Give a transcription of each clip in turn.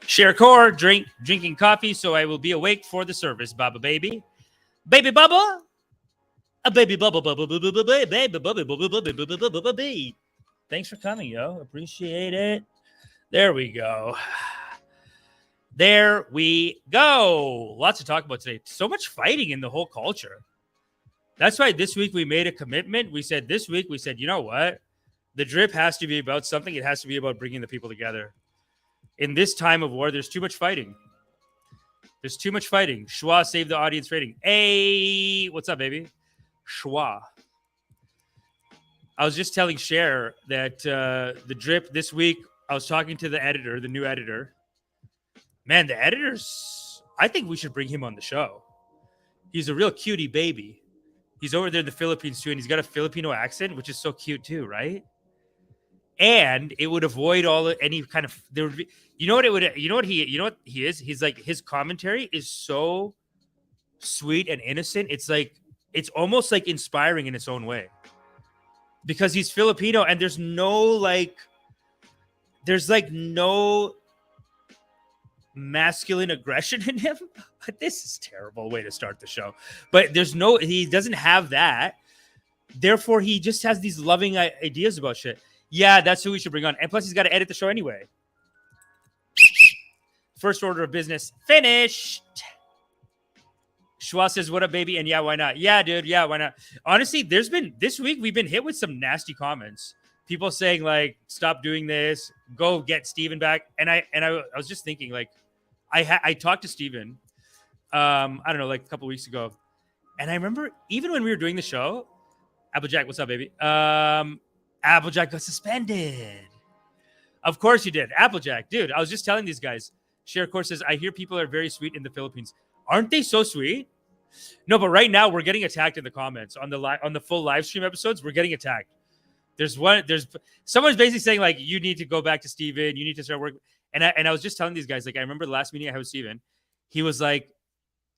Share core, drinking coffee, so I will be awake for the service, Baba baby. Baby bubble. A baby bubble, baby bubble. Thanks for coming, yo. Appreciate it. There we go. There we go. Lots to talk about today. So much fighting in the whole culture. That's why this week we made a commitment. We said, you know what? The drip has to be about something. It has to be about bringing the people together. In this time of war, there's too much fighting. Schwa saved the audience rating. Hey, what's up, baby? Schwa. I was just telling Cher that the drip this week, I was talking to the editor, the new editor. Man, the editors, I think we should bring him on the show. He's a real cutie baby. He's over there in the Philippines too, and he's got a Filipino accent, which is so cute too, right? And it would avoid any kind of there would be, you know what he is? He's like, his commentary is so sweet and innocent. It's like, it's almost like inspiring in its own way. Because he's Filipino and there's no masculine aggression in him. This is a terrible way to start the show. But he doesn't have that. Therefore, he just has these loving ideas about shit. Yeah, that's who we should bring on. And plus, he's got to edit the show anyway. First order of business finished. Schwa says, what up, baby? And yeah, why not? Yeah, dude. Yeah, why not? Honestly, this week, we've been hit with some nasty comments. People saying, like, stop doing this. Go get Steven back. And I was just thinking, like, I talked to Steven, I don't know, like a couple weeks ago. And I remember even when we were doing the show, Applejack, what's up, baby? Applejack got suspended. Of course you did. Applejack, dude, I was just telling these guys. Share Course says, I hear people are very sweet in the Philippines. Aren't they so sweet? No, but right now we're getting attacked in the comments on the full live stream episodes. We're getting attacked. There's someone's basically saying, like, you need to go back to Steven. You need to start working. And I was just telling these guys, like, I remember the last meeting I had with Steven. He was like,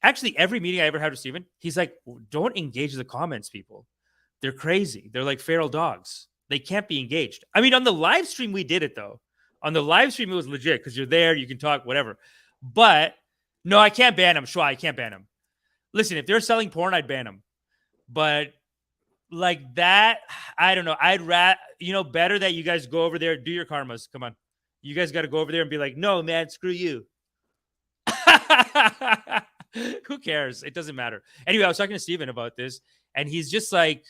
actually, every meeting I ever had with Steven, he's like, don't engage the comments, people. They're crazy. They're like feral dogs. They can't be engaged. I mean, on the live stream, we did it, though. On the live stream, it was legit because you're there. You can talk, whatever. But no, I can't ban them. Schwa, I can't ban them. Listen, if they're selling porn, I'd ban them. But like that, I don't know. I'd better that you guys go over there, do your karmas. Come on. You guys got to go over there and be like, no, man, screw you. Who cares? It doesn't matter. Anyway, I was talking to Steven about this, and he's just like,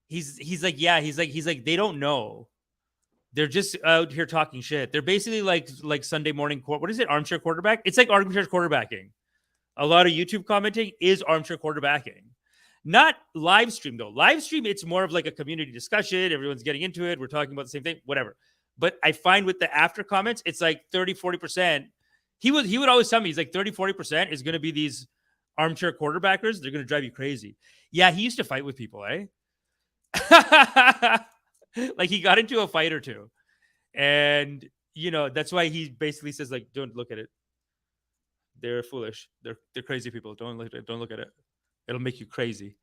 he's like, they don't know. They're just out here talking shit. They're basically like Sunday morning what is it? Armchair quarterback? It's like armchair quarterbacking. A lot of YouTube commenting is armchair quarterbacking. Not live stream, though. Live stream, it's more of like a community discussion. Everyone's getting into it. We're talking about the same thing, whatever. But I find with the after comments, it's like 30, 40%. He would always tell me, he's like 30, 40% is going to be these armchair quarterbackers. They're going to drive you crazy. Yeah, he used to fight with people, eh? Like, he got into a fight or two. And, that's why he basically says, like, don't look at it. They're foolish. They're crazy people. Don't look at it. It'll make you crazy.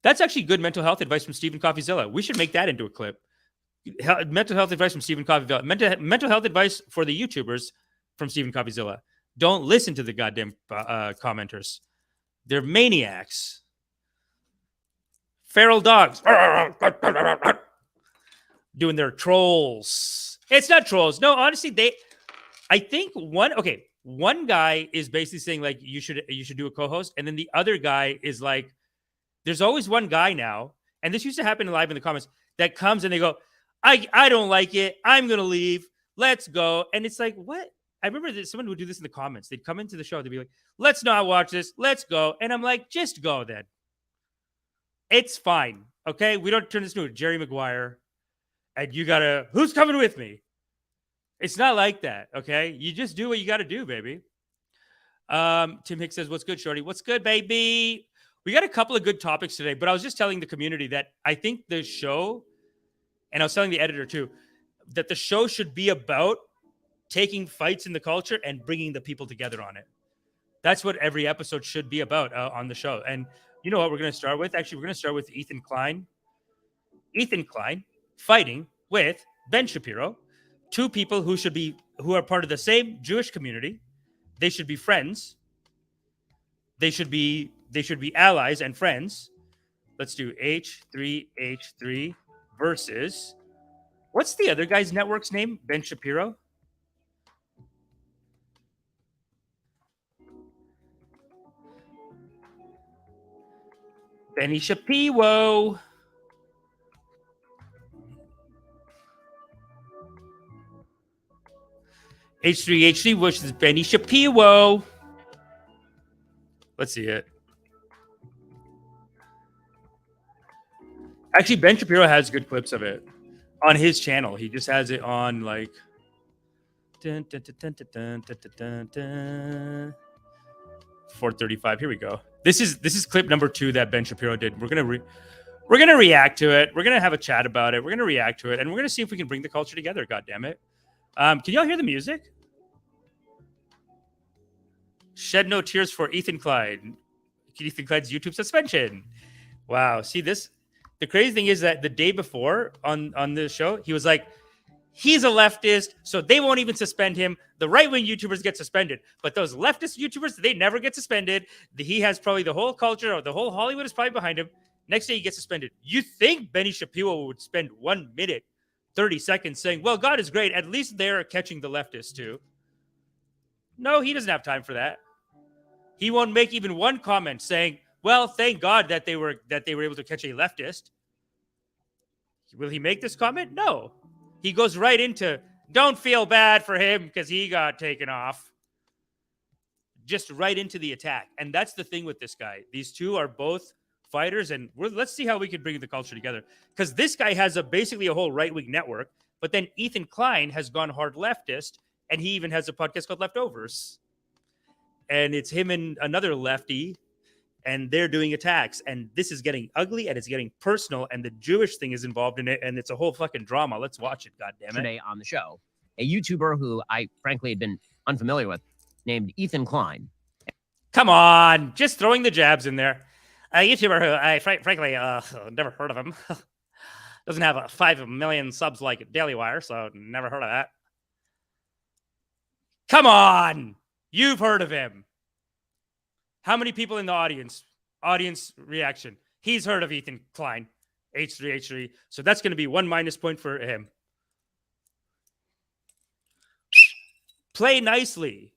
That's actually good mental health advice from Stephen Coffeezilla. We should make that into a clip. Mental health advice from Stephen Coffeezilla. Mental health advice for the YouTubers from Stephen Coffeezilla. Don't listen to the goddamn commenters. They're maniacs. Feral dogs. Doing their trolls. It's not trolls. No, honestly, I think one guy is basically saying, like, you should do a co-host, and then the other guy is like, there's always one guy now, and this used to happen live in the comments, that comes and they go, I don't like it, I'm gonna leave, let's go. And it's like, what? I remember that someone would do this in the comments. They'd come into the show, they'd be like, let's not watch this, let's go. And I'm like, just go then. It's fine. Okay, we don't turn this into a Jerry Maguire and you gotta, who's coming with me? It's not like that, okay? You just do what you got to do, baby. Tim Hicks says, what's good, Shorty? What's good, baby? We got a couple of good topics today, but I was just telling the community that I think the show, and I was telling the editor too, that the show should be about taking fights in the culture and bringing the people together on it. That's what every episode should be about on the show. And you know what we're going to start with? Actually, we're going to start with Ethan Klein. Ethan Klein fighting with Ben Shapiro, two people who are part of the same Jewish community. They should be friends. They should be allies and friends. Let's do H3H3 versus, what's the other guy's network's name? Ben Shapiro. Benny Shapiro. H3H3 versus Benny Shapiro. Let's see it. Actually, Ben Shapiro has good clips of it on his channel. He just has it on like 435. Here we go. This is clip number 2 that Ben Shapiro did. We're gonna react to it. We're gonna have a chat about it. We're gonna react to it, and we're gonna see if we can bring the culture together. God damn it! Can y'all hear the music? Shed no tears for Ethan Klein. Ethan Klein's YouTube suspension. Wow. See this? The crazy thing is that the day before on the show, he was like, he's a leftist, so they won't even suspend him. The right-wing YouTubers get suspended, but those leftist YouTubers, they never get suspended. He has probably the whole culture, or the whole Hollywood is probably behind him. Next day, he gets suspended. You think Benny Shapiro would spend 1 minute, 30 seconds saying, well, God is great. At least they're catching the leftists too. No, he doesn't have time for that. He won't make even one comment saying, well, thank God that they were able to catch a leftist. Will he make this comment? No. He goes right into, don't feel bad for him because he got taken off. Just right into the attack. And that's the thing with this guy. These two are both fighters, and let's see how we can bring the culture together. Because this guy has basically a whole right-wing network, but then Ethan Klein has gone hard leftist, and he even has a podcast called Leftovers. And it's him and another lefty, and they're doing attacks. And this is getting ugly, and it's getting personal, and the Jewish thing is involved in it, and it's a whole fucking drama. Let's watch it, goddammit. Today on the show, a YouTuber who I frankly had been unfamiliar with, named Ethan Klein. Come on, just throwing the jabs in there. A YouTuber who I frankly never heard of him. Doesn't have 5 million subs like Daily Wire, so never heard of that. Come on, you've heard of him. How many people in the audience? Audience reaction. He's heard of Ethan Klein, H3H3. So that's going to be 1 minus point for him. Play nicely.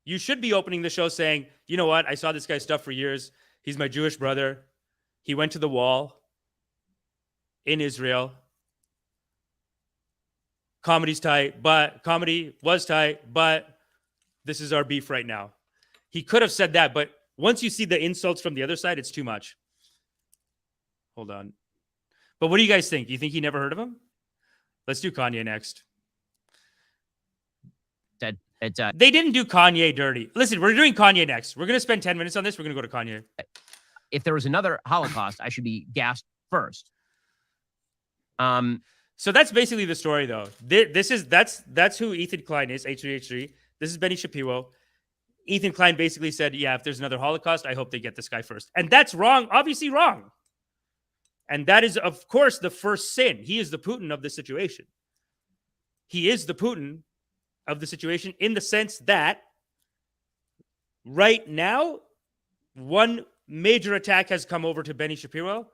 You should be opening the show saying, you know what? I saw this guy's stuff for years. He's my Jewish brother. He went to the wall in Israel. Comedy was tight, but this is our beef right now. He could have said that, but once you see the insults from the other side, it's too much. Hold on. But what do you guys think? Do you think he never heard of him? Let's do Kanye next. They didn't do Kanye dirty. Listen, we're doing Kanye next. We're going to spend 10 minutes on this. We're going to go to Kanye. If there was another Holocaust, I should be gassed first. So that's basically the story, though. That's who Ethan Klein is, H3H3. This is Benny Shapiro. Ethan Klein basically said, yeah, if there's another Holocaust, I hope they get this guy first. And that's wrong, obviously wrong. And that is, of course, the first sin. He is the Putin of the situation. He is the Putin of the situation in the sense that right now, one major attack has come over to Benny Shapiro,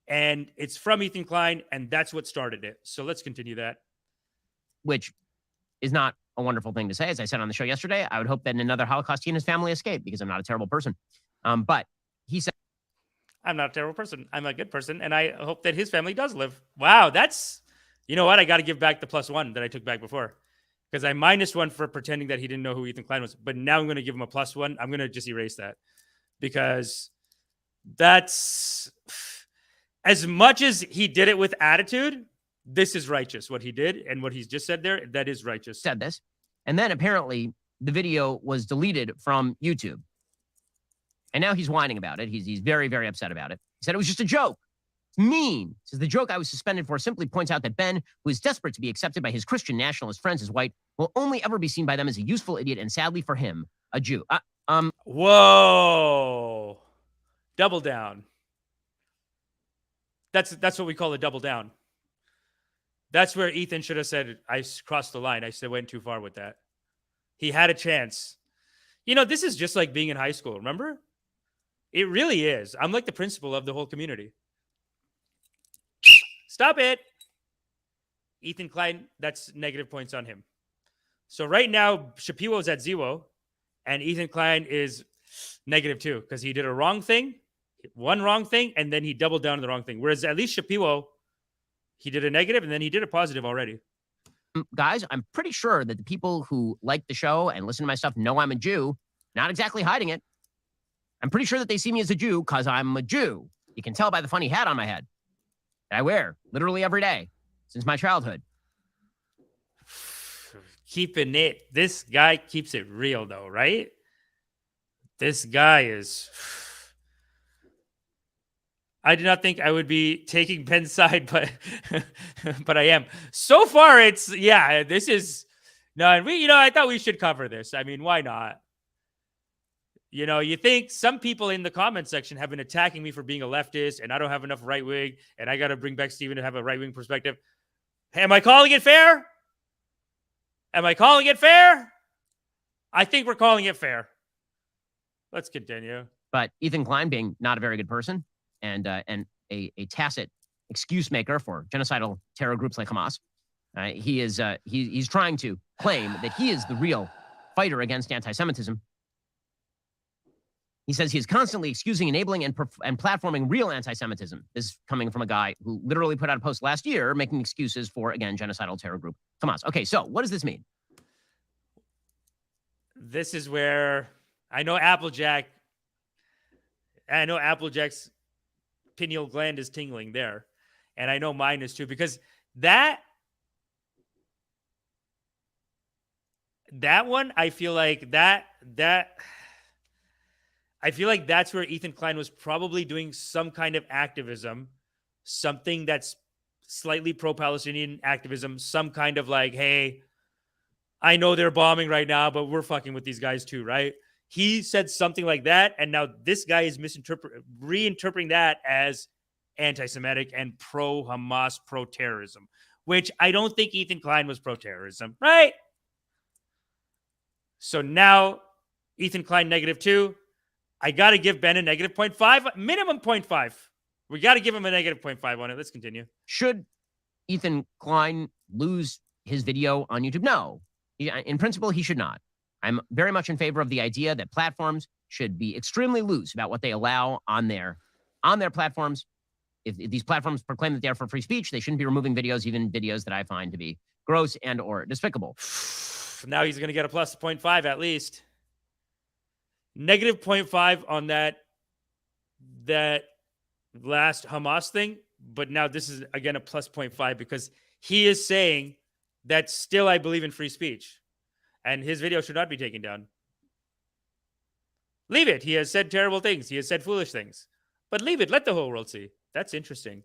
and it's from Ethan Klein, and that's what started it. So let's continue that. Which is not a wonderful thing to say. As I said on the show yesterday, I would hope that another Holocaust he and his family escape, because I'm not a terrible person. But he said, I'm not a terrible person. I'm a good person, and I hope that his family does live. Wow, that's, you know what? I got to give back the +1 that I took back before, because I -1 for pretending that he didn't know who Ethan Klein was. But now I'm going to give him a +1. I'm going to just erase that, because that's, as much as he did it with attitude, this is righteous. What he did and what he's just said there, that is righteous. Said this. And then apparently the video was deleted from YouTube. And now he's whining about it. He's very, very upset about it. He said it was just a joke. It's mean. He says the joke I was suspended for simply points out that Ben, who is desperate to be accepted by his Christian nationalist friends as white, will only ever be seen by them as a useful idiot, and sadly for him, a Jew. Whoa. Double down. That's what we call a double down. That's where Ethan should have said, I crossed the line. I said, went too far with that. He had a chance. You know, this is just like being in high school. Remember? It really is. I'm like the principal of the whole community. Stop it. Ethan Klein, that's negative points on him. So right now, Shapiro is at 0, and Ethan Klein is -2 because he did a wrong thing, one wrong thing, and then he doubled down on the wrong thing. Whereas at least Shapiro, he did a negative and then he did a positive already. Guys, I'm pretty sure that the people who like the show and listen to my stuff know I'm a Jew, not exactly hiding it. I'm pretty sure that they see me as a Jew because I'm a Jew. You can tell by the funny hat on my head that I wear literally every day since my childhood. Keeping it. This guy keeps it real, though, right? This guy is. I did not think I would be taking Ben's side, but but I am. So far, it's this is no, and I thought we should cover this. I mean, why not? You think some people in the comment section have been attacking me for being a leftist, and I don't have enough right wing, and I got to bring back Steven to have a right wing perspective. Am I calling it fair? Am I calling it fair? I think we're calling it fair. Let's continue. But Ethan Klein, being not a very good person and a tacit excuse maker for genocidal terror groups like Hamas, he's trying to claim that he is the real fighter against anti-Semitism. He says he is constantly excusing, enabling, and platforming real anti-Semitism. This is coming from a guy who literally put out a post last year making excuses for, again, genocidal terror group Hamas. Okay, so what does this mean? This is where I know Applejack's pineal gland is tingling there. And I know mine is too, because that one, I feel like that's where Ethan Klein was probably doing some kind of activism, something that's slightly pro-Palestinian activism, some kind of like, hey, I know they're bombing right now, but we're fucking with these guys too, right? He said something like that, and now this guy is reinterpreting that as anti-Semitic and pro-Hamas, pro-terrorism, which I don't think Ethan Klein was pro-terrorism, right? So now Ethan Klein -2. I got to give Ben a -0.5, minimum 0.5. We got to give him a -0.5 on it. Let's continue. Should Ethan Klein lose his video on YouTube? No. In principle, he should not. I'm very much in favor of the idea that platforms should be extremely loose about what they allow on their platforms. If these platforms proclaim that they are for free speech, they shouldn't be removing videos, even videos that I find to be gross and or despicable. Now he's going to get a plus 0.5 at least. -0.5 on that last Hamas thing, but now this is again a plus 0.5 because he is saying that still I believe in free speech, and his video should not be taken down. Leave it. He has said terrible things. He has said foolish things, but leave it. Let the whole world see. That's interesting.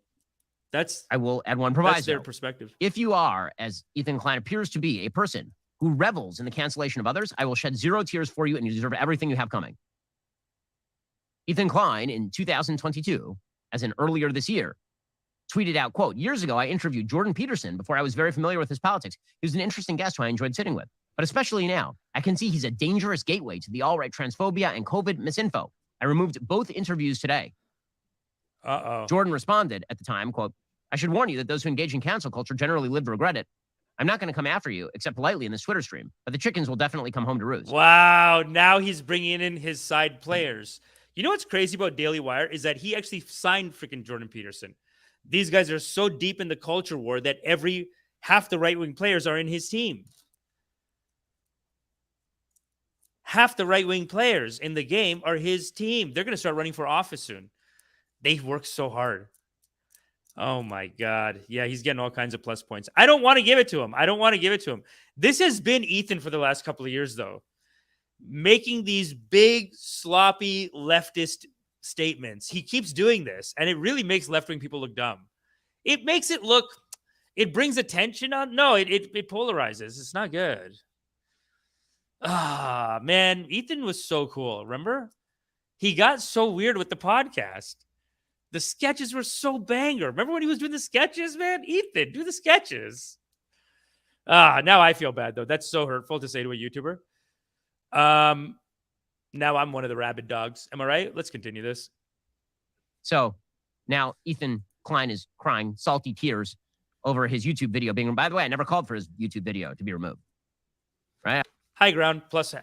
I will add one proviso. That's their perspective. If you are, as Ethan Klein appears to be, a person who revels in the cancellation of others, I will shed 0 tears for you, and you deserve everything you have coming. Ethan Klein, in 2022, as in earlier this year, tweeted out, quote, "Years ago, I interviewed Jordan Peterson before I was very familiar with his politics. He was an interesting guest who I enjoyed sitting with. But especially now, I can see he's a dangerous gateway to the alt-right transphobia and COVID misinfo. I removed both interviews today." Jordan responded at the time, quote, "I should warn you that those who engage in cancel culture generally live to regret it. I'm not going to come after you, except politely in this Twitter stream, but the chickens will definitely come home to roost." Wow, now he's bringing in his side players. You know what's crazy about Daily Wire is that he actually signed freaking Jordan Peterson. These guys are so deep in the culture war that half the right-wing players are in his team. Half the right-wing players in the game are his team. They're going to start running for office soon. They work so hard. Oh my God. Yeah, he's getting all kinds of plus points. I don't want to give it to him. This has been Ethan for the last couple of years, though. Making these big, sloppy leftist statements. He keeps doing this, and it really makes left-wing people look dumb. It makes it brings attention on. No, it polarizes. It's not good. Man, Ethan was so cool. Remember? He got so weird with the podcast. The sketches were so banger. Remember when he was doing the sketches, man? Ethan, do the sketches. Now I feel bad though. That's so hurtful to say to a YouTuber. Now I'm one of the rabid dogs. Am I right? Let's continue this. So now Ethan Klein is crying salty tears over his YouTube video being. By the way, I never called for his YouTube video to be removed. Right? High ground plus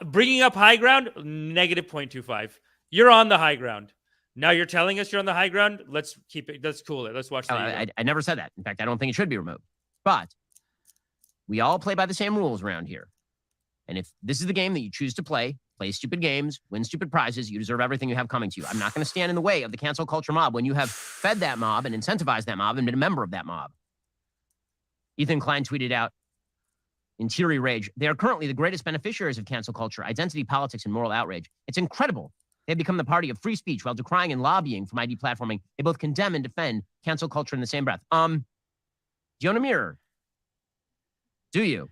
bringing up high ground negative 0.25. You're on the high ground. Now you're telling us you're on the high ground. Let's keep it. Let's cool it. Let's watch. I never said that. In fact, I don't think it should be removed. But we all play by the same rules around here. And if this is the game that you choose to play stupid games, win stupid prizes, you deserve everything you have coming to you. I'm not going to stand in the way of the cancel culture mob when you have fed that mob and incentivized that mob and been a member of that mob. Ethan Klein tweeted out in teary rage, they are currently the greatest beneficiaries of cancel culture, identity politics, and moral outrage. It's incredible. They've become the party of free speech while decrying and lobbying from ID platforming. They both condemn and defend cancel culture in the same breath. Do you own a mirror? Do you?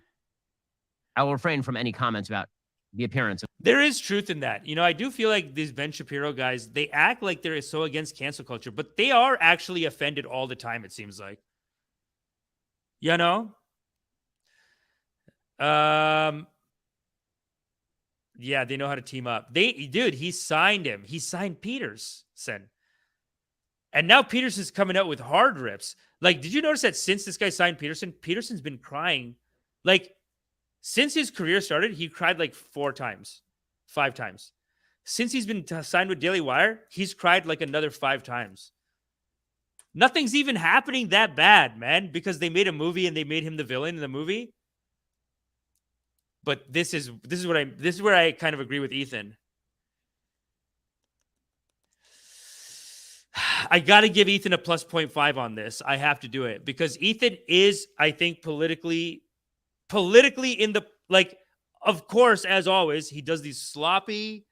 I will refrain from any comments about the appearance of. There is truth in that. You know, I do feel like these Ben Shapiro guys, they act like they're so against cancel culture, but they are actually offended all the time, it seems like. You know? Yeah, they know how to team up. Dude, he signed him. He signed Peterson. And now Peterson's coming out with hard rips. Like, did you notice that since this guy signed Peterson, Peterson's been crying? Like, since his career started, he cried like 5 times. Since he's been signed with Daily Wire, he's cried like another 5 times. Nothing's even happening that bad, man, because they made a movie and they made him the villain in the movie. But this is where I kind of agree with Ethan. I got to give Ethan a plus 0.5 on this. I have to do it because Ethan is, I think, politically in the, like, of course, as always, he does these sloppy,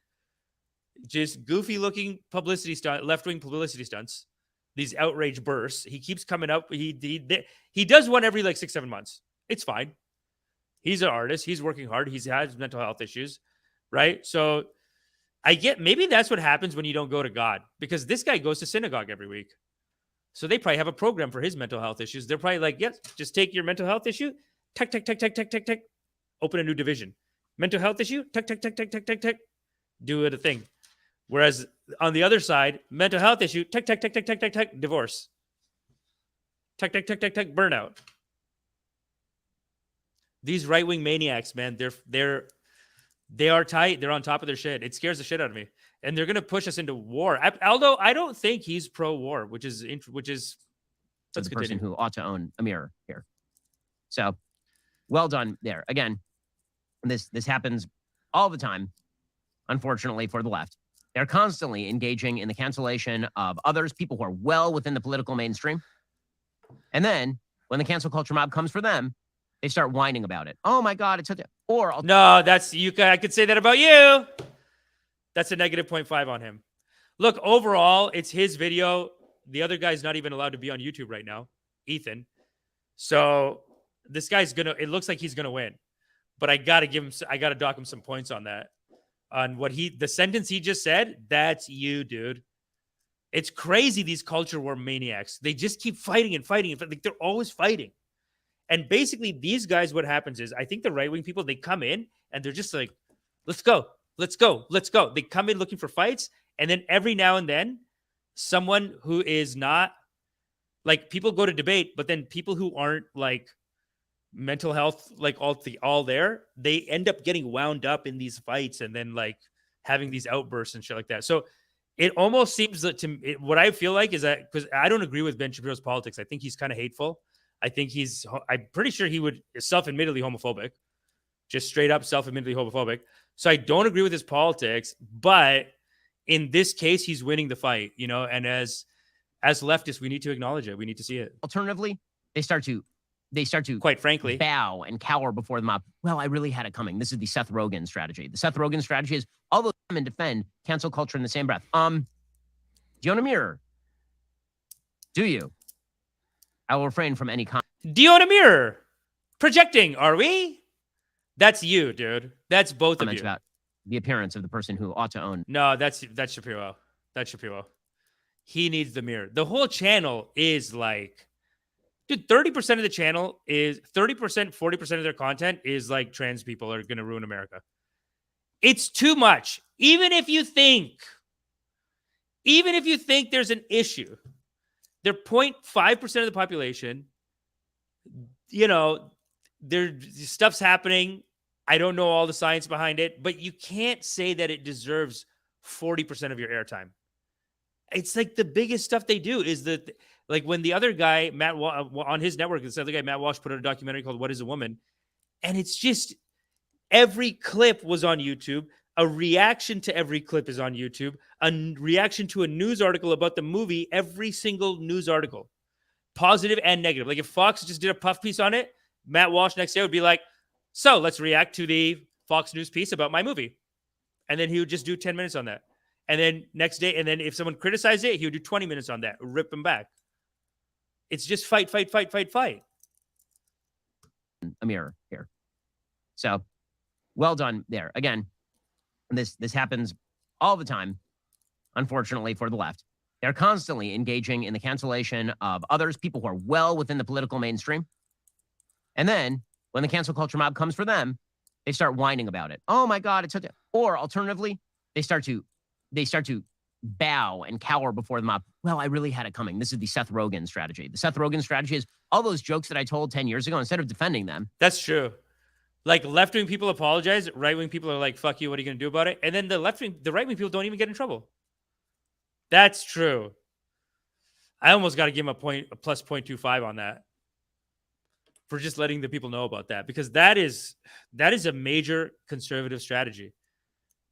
just goofy looking publicity stunt, left-wing publicity stunts, these outrage bursts. He keeps coming up. He does one every like 6-7 months. It's fine. He's an artist. He's working hard. He's has mental health issues, right? So I get, maybe that's what happens when you don't go to God, because this guy goes to synagogue every week. So they probably have a program for his mental health issues. They're probably like, yes, just take your mental health issue, tuck, open a new division. Mental health issue, tuck, do it a thing. Whereas on the other side, mental health issue, tuck, divorce. Tuck, burnout. These right-wing maniacs, man, they are tight. They're on top of their shit. It scares the shit out of me. And they're going to push us into war. Although I don't think he's pro-war, which is the person who ought to own a mirror here. So well done there. Again, this happens all the time, unfortunately, for the left. They're constantly engaging in the cancellation of others, people who are well within the political mainstream. And then when the cancel culture mob comes for them, they start whining about it. Oh my God, it's such a... No, that's you. I could say that about you. That's a negative 0.5 on him. Look, overall, it's his video. The other guy's not even allowed to be on YouTube right now, Ethan. So this guy's it looks like he's gonna win. But I gotta dock him some points on that. On what the sentence he just said, that's you, dude. It's crazy, these culture war maniacs. They just keep fighting and fighting. Like, they're always fighting. And basically, these guys, what happens is, I think the right-wing people, they come in and they're just like, let's go. They come in looking for fights. And then every now and then, someone who is not, like, people go to debate, but then people who aren't, like, mental health, like, all there, they end up getting wound up in these fights and then, like, having these outbursts and shit like that. So it almost seems that what I feel like is that, because I don't agree with Ben Shapiro's politics. I think he's kind of hateful. I'm pretty sure he would self-admittedly homophobic, just straight up self-admittedly homophobic. So I don't agree with his politics, but in this case, he's winning the fight, you know, and as leftists, we need to acknowledge it. We need to see it. Alternatively, they start to, quite frankly, bow and cower before the mob. Well, I really had it coming. This is the Seth Rogen strategy. The Seth Rogen strategy is all those come and defend cancel culture in the same breath. Do you own a mirror? Do you? I will refrain from any comment. Do you own a mirror? Projecting, are we? That's you, dude. That's both of you. About the appearance of the person who ought to own. No, that's Shapiro. That's Shapiro. he needs the mirror. The whole channel is like, dude, 30% of the channel is 30%, 40% of their content is like trans people are going to ruin America. It's too much. Even if you think there's an issue, they're 0.5% of the population. You know, stuff's happening. I don't know all the science behind it, but you can't say that it deserves 40% of your airtime. It's like the biggest stuff they do is that, like when the other guy, on his network, this other guy, Matt Walsh, put out a documentary called What is a Woman? And it's just every clip was on YouTube. A reaction to every clip is on YouTube. A reaction to a news article about the movie, every single news article, positive and negative. Like if Fox just did a puff piece on it, Matt Walsh next day would be like, so let's react to the Fox News piece about my movie. And then he would just do 10 minutes on that. And then next day, and then if someone criticized it, he would do 20 minutes on that, rip them back. It's just fight. A mirror here. So well done there. Again, this happens all the time, unfortunately, for the left. They're constantly engaging in the cancellation of others, people who are well within the political mainstream. And then when the cancel culture mob comes for them, they start whining about it. Oh my God, it's such a... Or alternatively, they start to bow and cower before the mob. Well, I really had it coming. This is the Seth Rogen strategy. The Seth Rogen strategy is all those jokes that I told 10 years ago, instead of defending them. That's true. Like left-wing people apologize. Right-wing people are like, fuck you. What are you going to do about it? And then the right-wing people don't even get in trouble. That's true. I almost got to give him a plus 0.25 on that for just letting the people know about that, because that is a major conservative strategy.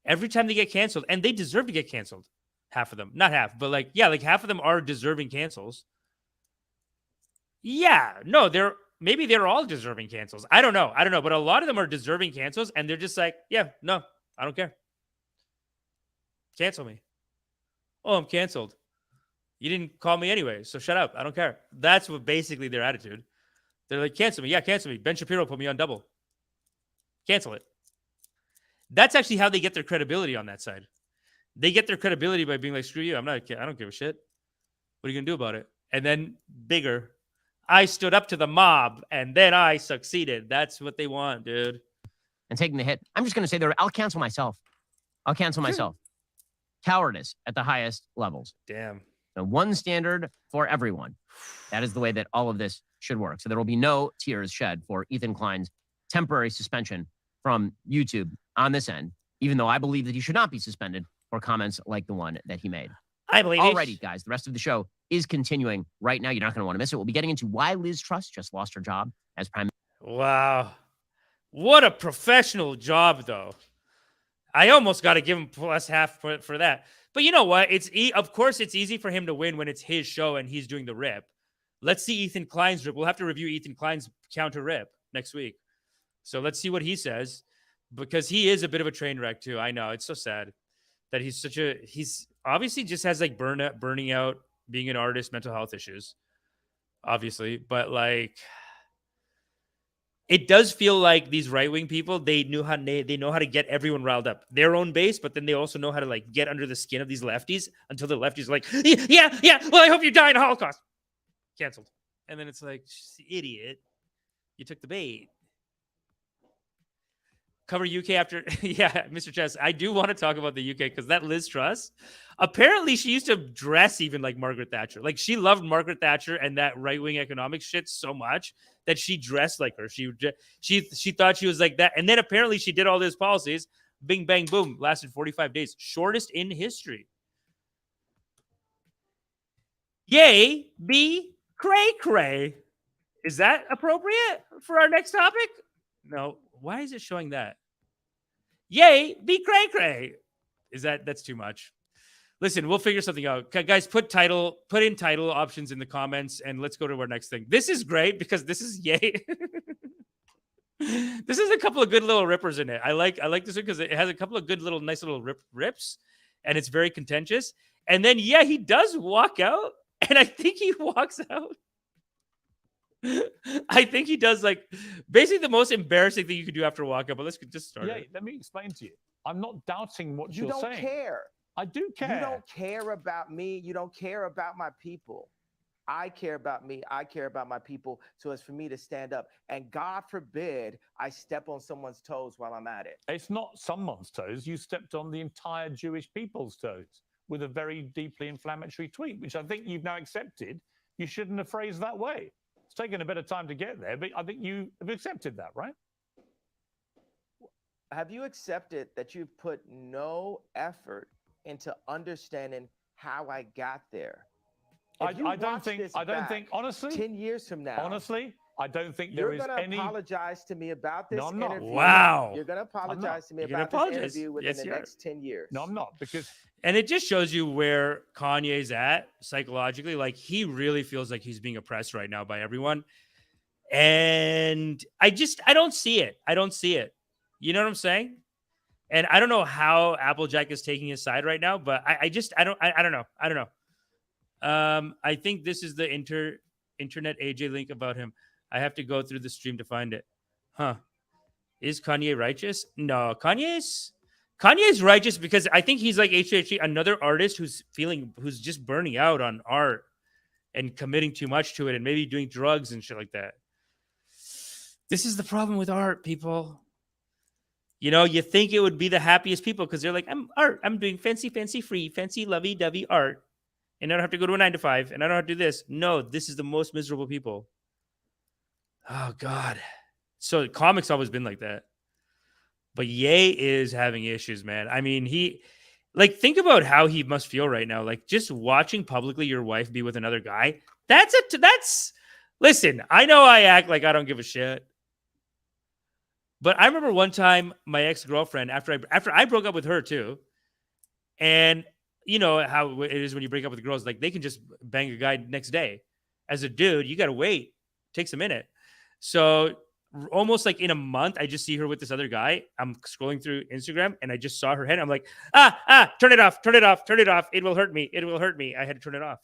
Every time they get canceled, and they deserve to get canceled, half of them, not half, but like half of them are deserving cancels. Yeah, no, maybe they're all deserving cancels. I don't know, but a lot of them are deserving cancels, and they're just like, yeah, no, I don't care. Cancel me. Oh, I'm canceled. You didn't call me anyway, so shut up. I don't care. That's what basically their attitude. They're like, cancel me. Yeah, cancel me. Ben Shapiro put me on double. Cancel it. That's actually how they get their credibility on that side. They get their credibility by being like, screw you. I don't give a shit. What are you going to do about it? And then bigger. I stood up to the mob and then I succeeded. That's what they want, dude. And taking the hit. I'm just going to say I'll cancel myself. I'll cancel myself. Cowardice at the highest levels. Damn. So one standard for everyone. That is the way that all of this should work. So there will be no tears shed for Ethan Klein's temporary suspension from YouTube on this end, even though I believe that he should not be suspended for comments like the one that he made. I believe it. Alrighty, guys, the rest of the show is continuing right now. You're not going to want to miss it. We'll be getting into why Liz Truss just lost her job as Prime Minister. Wow. What a professional job, though. I almost got to give him plus half for that. But you know what? Of course, it's easy for him to win when it's his show and he's doing the rip. Let's see Ethan Klein's rip. We'll have to review Ethan Klein's counter rip next week. So let's see what he says, because he is a bit of a train wreck too. I know, it's so sad that he's obviously just has like burning out, being an artist, mental health issues, obviously. But like, it does feel like these right-wing people, they know how to get everyone riled up, their own base, but then they also know how to like get under the skin of these lefties until the lefties are like, yeah. Well, I hope you die in a Holocaust. Canceled. And then it's like, idiot, you took the bait. Cover UK after, yeah, Mr. Chess. I do want to talk about the UK because that Liz Truss, apparently she used to dress even like Margaret Thatcher. Like she loved Margaret Thatcher and that right-wing economics shit so much that she dressed like her. She thought she was like that. And then apparently she did all those policies. Bing, bang, boom. Lasted 45 days. Shortest in history. Yay, be cray-cray. Is that appropriate for our next topic? No. Why is it showing that? Yay, be cray-cray. That's too much. Listen, we'll figure something out. Guys, put in title options in the comments, and let's go to our next thing. This is great because this is yay. This is a couple of good little rippers in it. I like this one because it has a couple of good little nice little rips, and it's very contentious. And then he does walk out, and I think he walks out. I think he does like basically the most embarrassing thing you could do after a walkout. But let's just start. Yeah, let me explain to you. I'm not doubting what you're saying. You don't care. I do care. You don't care about me. You don't care about my people. I care about me. I care about my people. So it's for me to stand up. And God forbid I step on someone's toes while I'm at it. It's not someone's toes. You stepped on the entire Jewish people's toes with a very deeply inflammatory tweet, which I think you've now accepted. You shouldn't have phrased that way. It's taken a bit of time to get there, but I think you have accepted that, right? Have you accepted that you've put no effort into understanding how I got there? I don't think, honestly, 10 years from now, honestly, I don't think there is any. You're going to apologize to me about this interview. Wow. You're going to apologize to me You're about this interview within the next 10 years. No, I'm not, because. And it just shows you where Kanye's at psychologically. Like, he really feels like he's being oppressed right now by everyone. And I don't see it. I don't see it. You know what I'm saying? And I don't know how Applejack is taking his side right now, but I don't know. I think this is the internet AJ link about him. I have to go through the stream to find it. Huh. Is Kanye righteous? No, Kanye's righteous because I think he's like HHE, another artist who's just burning out on art and committing too much to it and maybe doing drugs and shit like that. This is the problem with art, people. You know, you think it would be the happiest people because they're like, I'm art. I'm doing fancy, free, fancy, lovey-dovey art. And I don't have to go to a 9 to 5 and I don't have to do this. No, this is the most miserable people. Oh, God. So comics always been like that. But Ye is having issues, man. I mean, think about how he must feel right now. Like, just watching publicly your wife be with another guy. Listen, I know I act like I don't give a shit. But I remember one time my ex-girlfriend, after I broke up with her too, and you know how it is when you break up with girls, like they can just bang a guy next day. As a dude, you got to wait. It takes a minute. So almost like in a month, I just see her with this other guy. I'm scrolling through Instagram and I just saw her head. I'm like, turn it off. It will hurt me. I had to turn it off.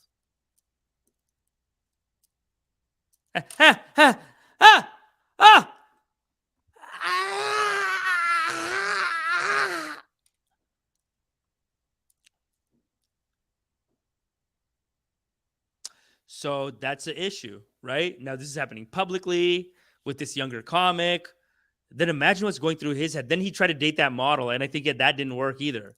So that's the issue, right? Now this is happening publicly with this younger comic. Then imagine what's going through his head. Then he tried to date that model, and I think that didn't work either.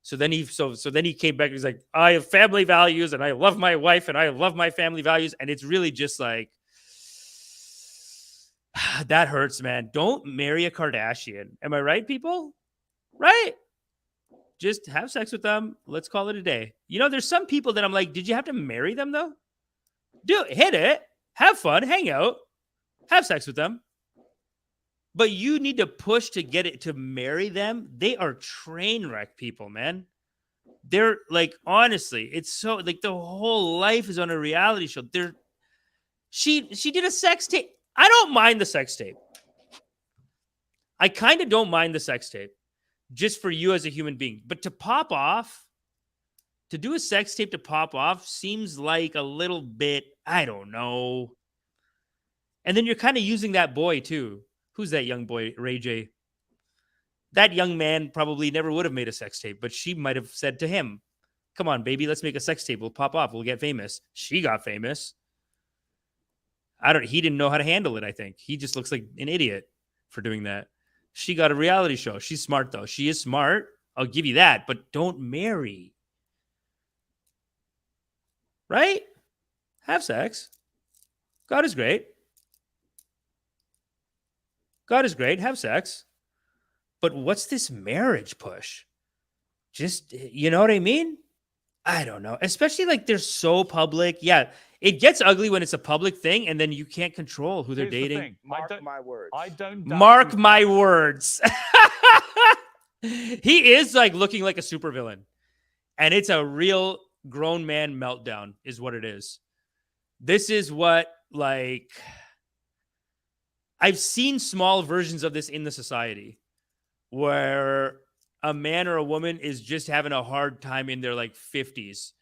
So then he came back and he's like, I have family values and I love my wife and I love my family values. And it's really just like, that hurts, man. Don't marry a Kardashian. Am I right, people? Right? Just have sex with them. Let's call it a day. You know, there's some people that I'm like, did you have to marry them though? Hit it. Have fun. Hang out. Have sex with them. But you need to push to get it to marry them. They are train wreck people, man. They're like, honestly, it's so like the whole life is on a reality show. She did a sex tape. I don't mind the sex tape. I kind of don't mind the sex tape just for you as a human being. But to do a sex tape to pop off seems like a little bit, I don't know. And then you're kind of using that boy too. Who's that young boy, Ray J? That young man probably never would have made a sex tape, but she might have said to him, come on, baby, let's make a sex tape. We'll pop off. We'll get famous. She got famous. He didn't know how to handle it, I think. He just looks like an idiot for doing that. She got a reality show. She's smart, though. She is smart. I'll give you that, but don't marry. Right? Have sex. God is great. God is great. Have sex. But what's this marriage push? Just, you know what I mean? I don't know. Especially like they're so public. Yeah, it gets ugly when it's a public thing and then you can't control who they're dating. Mark my words. Mark my words. He is like looking like a supervillain. And it's a real grown man meltdown is what it is. This is what, like, I've seen small versions of this in the society where a man or a woman is just having a hard time in their like 50s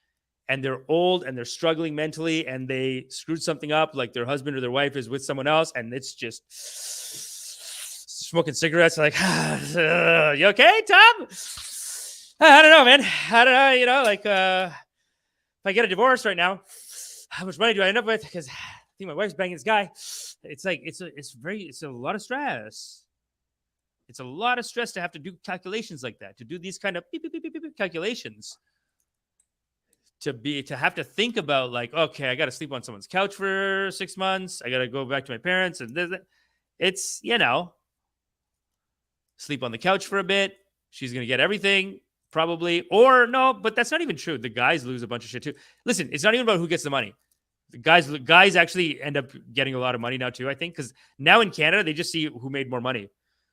and they're old and they're struggling mentally and they screwed something up, like their husband or their wife is with someone else and it's just smoking cigarettes like, you okay, Tom? I don't know, man. I don't know. You know, like if I get a divorce right now, how much money do I end up with? Because I think my wife's banging this guy. It's like it's a lot of stress. It's a lot of stress to have to do calculations like that, to do these kind of beep, beep, beep, beep, beep calculations. To have to think about like, okay, I got to sleep on someone's couch for 6 months. I got to go back to my parents, and it's, you know, sleep on the couch for a bit. She's gonna get everything probably, or no, but that's not even true. The guys lose a bunch of shit too. Listen, it's not even about who gets the money. The guys actually end up getting a lot of money now too, I think, because now in Canada they just see who made more money.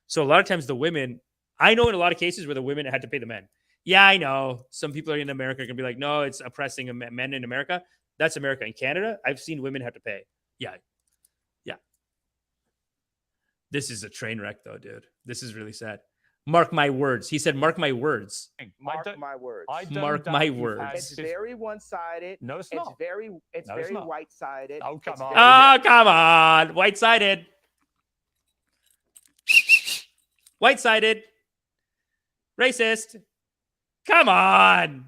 So a lot of times the women, I know in a lot of cases where the women had to pay the men. Yeah, I know. Some people in America are going to be like, no, it's oppressing men in America. That's America. In Canada, I've seen women have to pay. Yeah. Yeah. This is a train wreck, though, dude. This is really sad. Mark my words. He said, mark my words. Mark my words. Mark my words. It's very one-sided. No, it's not. It's very white-sided. Oh, come on. Oh, come on. White-sided. White-sided. Racist. Come on.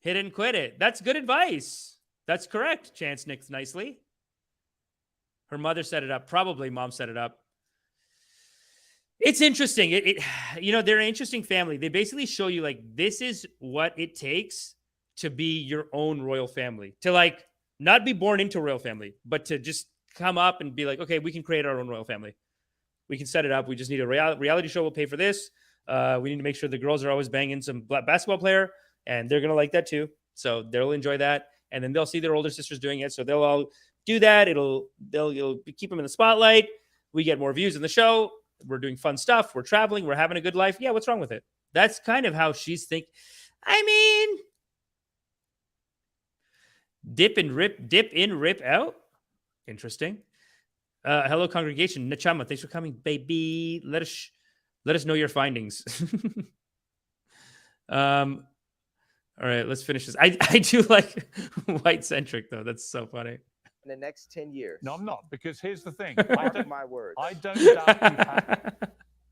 Hit and quit it. That's good advice. That's correct, Chance Nicks nicely. Her mother set it up. Probably mom set it up. It's interesting. You know, they're an interesting family. They basically show you like, this is what it takes to be your own royal family. To like not be born into a royal family, but to just come up and be like, okay, we can create our own royal family. We can set it up. We just need a reality show. We'll pay for this. We need to make sure the girls are always banging some basketball player, and they're going to like that too. So they'll enjoy that. And then they'll see their older sisters doing it. So they'll all do that. It'll keep them in the spotlight. We get more views in the show. We're doing fun stuff. We're traveling. We're having a good life. Yeah. What's wrong with it? That's kind of how she's thinking. I mean, dip in, rip out. Interesting. Hello, congregation. Nachama, thanks for coming, baby. Let us know your findings. All right, let's finish this. I do like white centric though. That's so funny. In the next 10 years. No, I'm not, because here's the thing. Mark my words. I don't doubt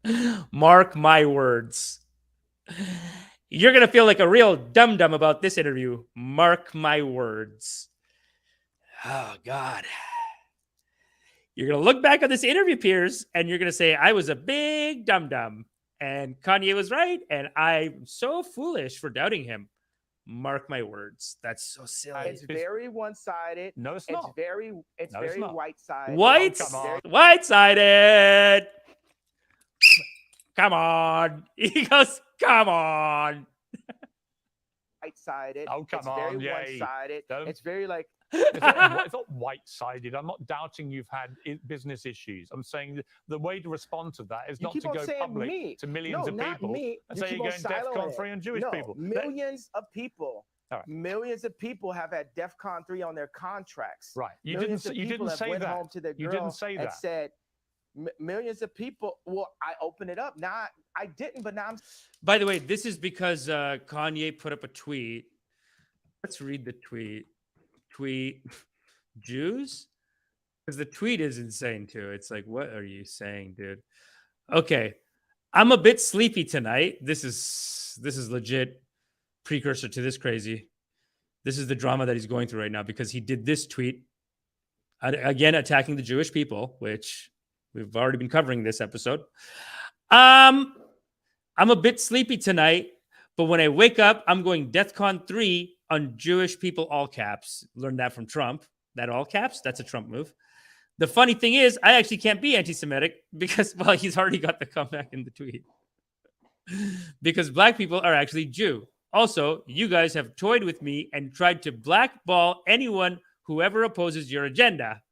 you have. Mark my words. You're gonna feel like a real dum-dum about this interview. Mark my words. Oh God. You're going to look back on this interview, Piers, and you're going to say, I was a big dum-dum, and Kanye was right, and I'm so foolish for doubting him. Mark my words. That's so silly. It's very one-sided. No, it's not. It's very white-sided. White-sided. Come on. He goes, come on. White-sided. Oh, come on. It's very one-sided. It's very like, it's not white-sided. I'm not doubting you've had business issues. I'm saying the way to respond to that is not to go public to millions of people and say you're going DEFCON 3 on Jewish people. Millions of people. Right. Millions of people have had DEFCON 3 on their contracts. Right. You didn't say that. You didn't say that. And said millions of people. Well, I opened it up. Now I didn't, but now I'm. By the way, this is because Kanye put up a tweet. Let's read the tweet. Jews, because the tweet is insane too. It's like, what are you saying, dude? Okay, I'm a bit sleepy tonight. This is legit precursor to this crazy. This is the drama that he's going through right now because he did this tweet again attacking the Jewish people, which we've already been covering this episode. I'm a bit sleepy tonight, but when I wake up, I'm going DEFCON 3 on Jewish people, all caps. Learned that from Trump. That all caps, that's a Trump move. The funny thing is, I actually can't be anti-Semitic because, well, he's already got the comeback in the tweet. Because black people are actually Jew. Also, you guys have toyed with me and tried to blackball anyone whoever opposes your agenda.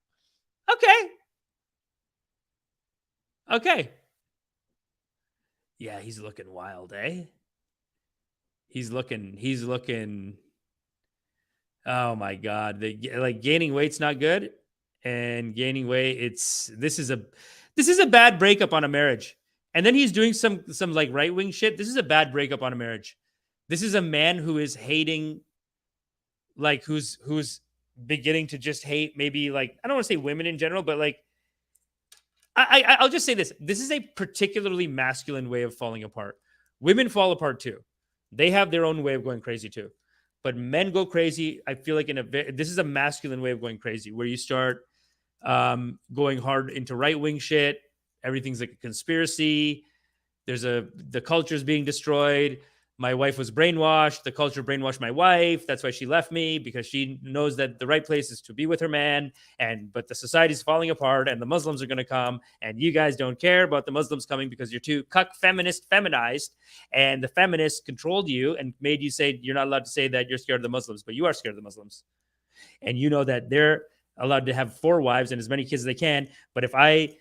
Okay. Yeah, he's looking wild, eh? He's looking. Oh my God! Like gaining weight's not good, and gaining weight, this is a bad breakup on a marriage. And then he's doing some like right wing shit. This is a bad breakup on a marriage. This is a man who is hating, like who's beginning to just hate maybe like I don't want to say women in general, but like I'll just say this: this is a particularly masculine way of falling apart, Women fall apart too. They have their own way of going crazy too. But men go crazy, I feel like this is a masculine way of going crazy, where you start going hard into right-wing shit. Everything's like a conspiracy. The culture is being destroyed. My wife was brainwashed. The culture brainwashed my wife. That's why she left me, because she knows that the right place is to be with her man. But the society's falling apart, and the Muslims are going to come, and you guys don't care about the Muslims coming because you're too feminized, and the feminists controlled you and made you say you're not allowed to say that you're scared of the Muslims, but you are scared of the Muslims, and you know that they're allowed to have 4 wives and as many kids as they can. But if I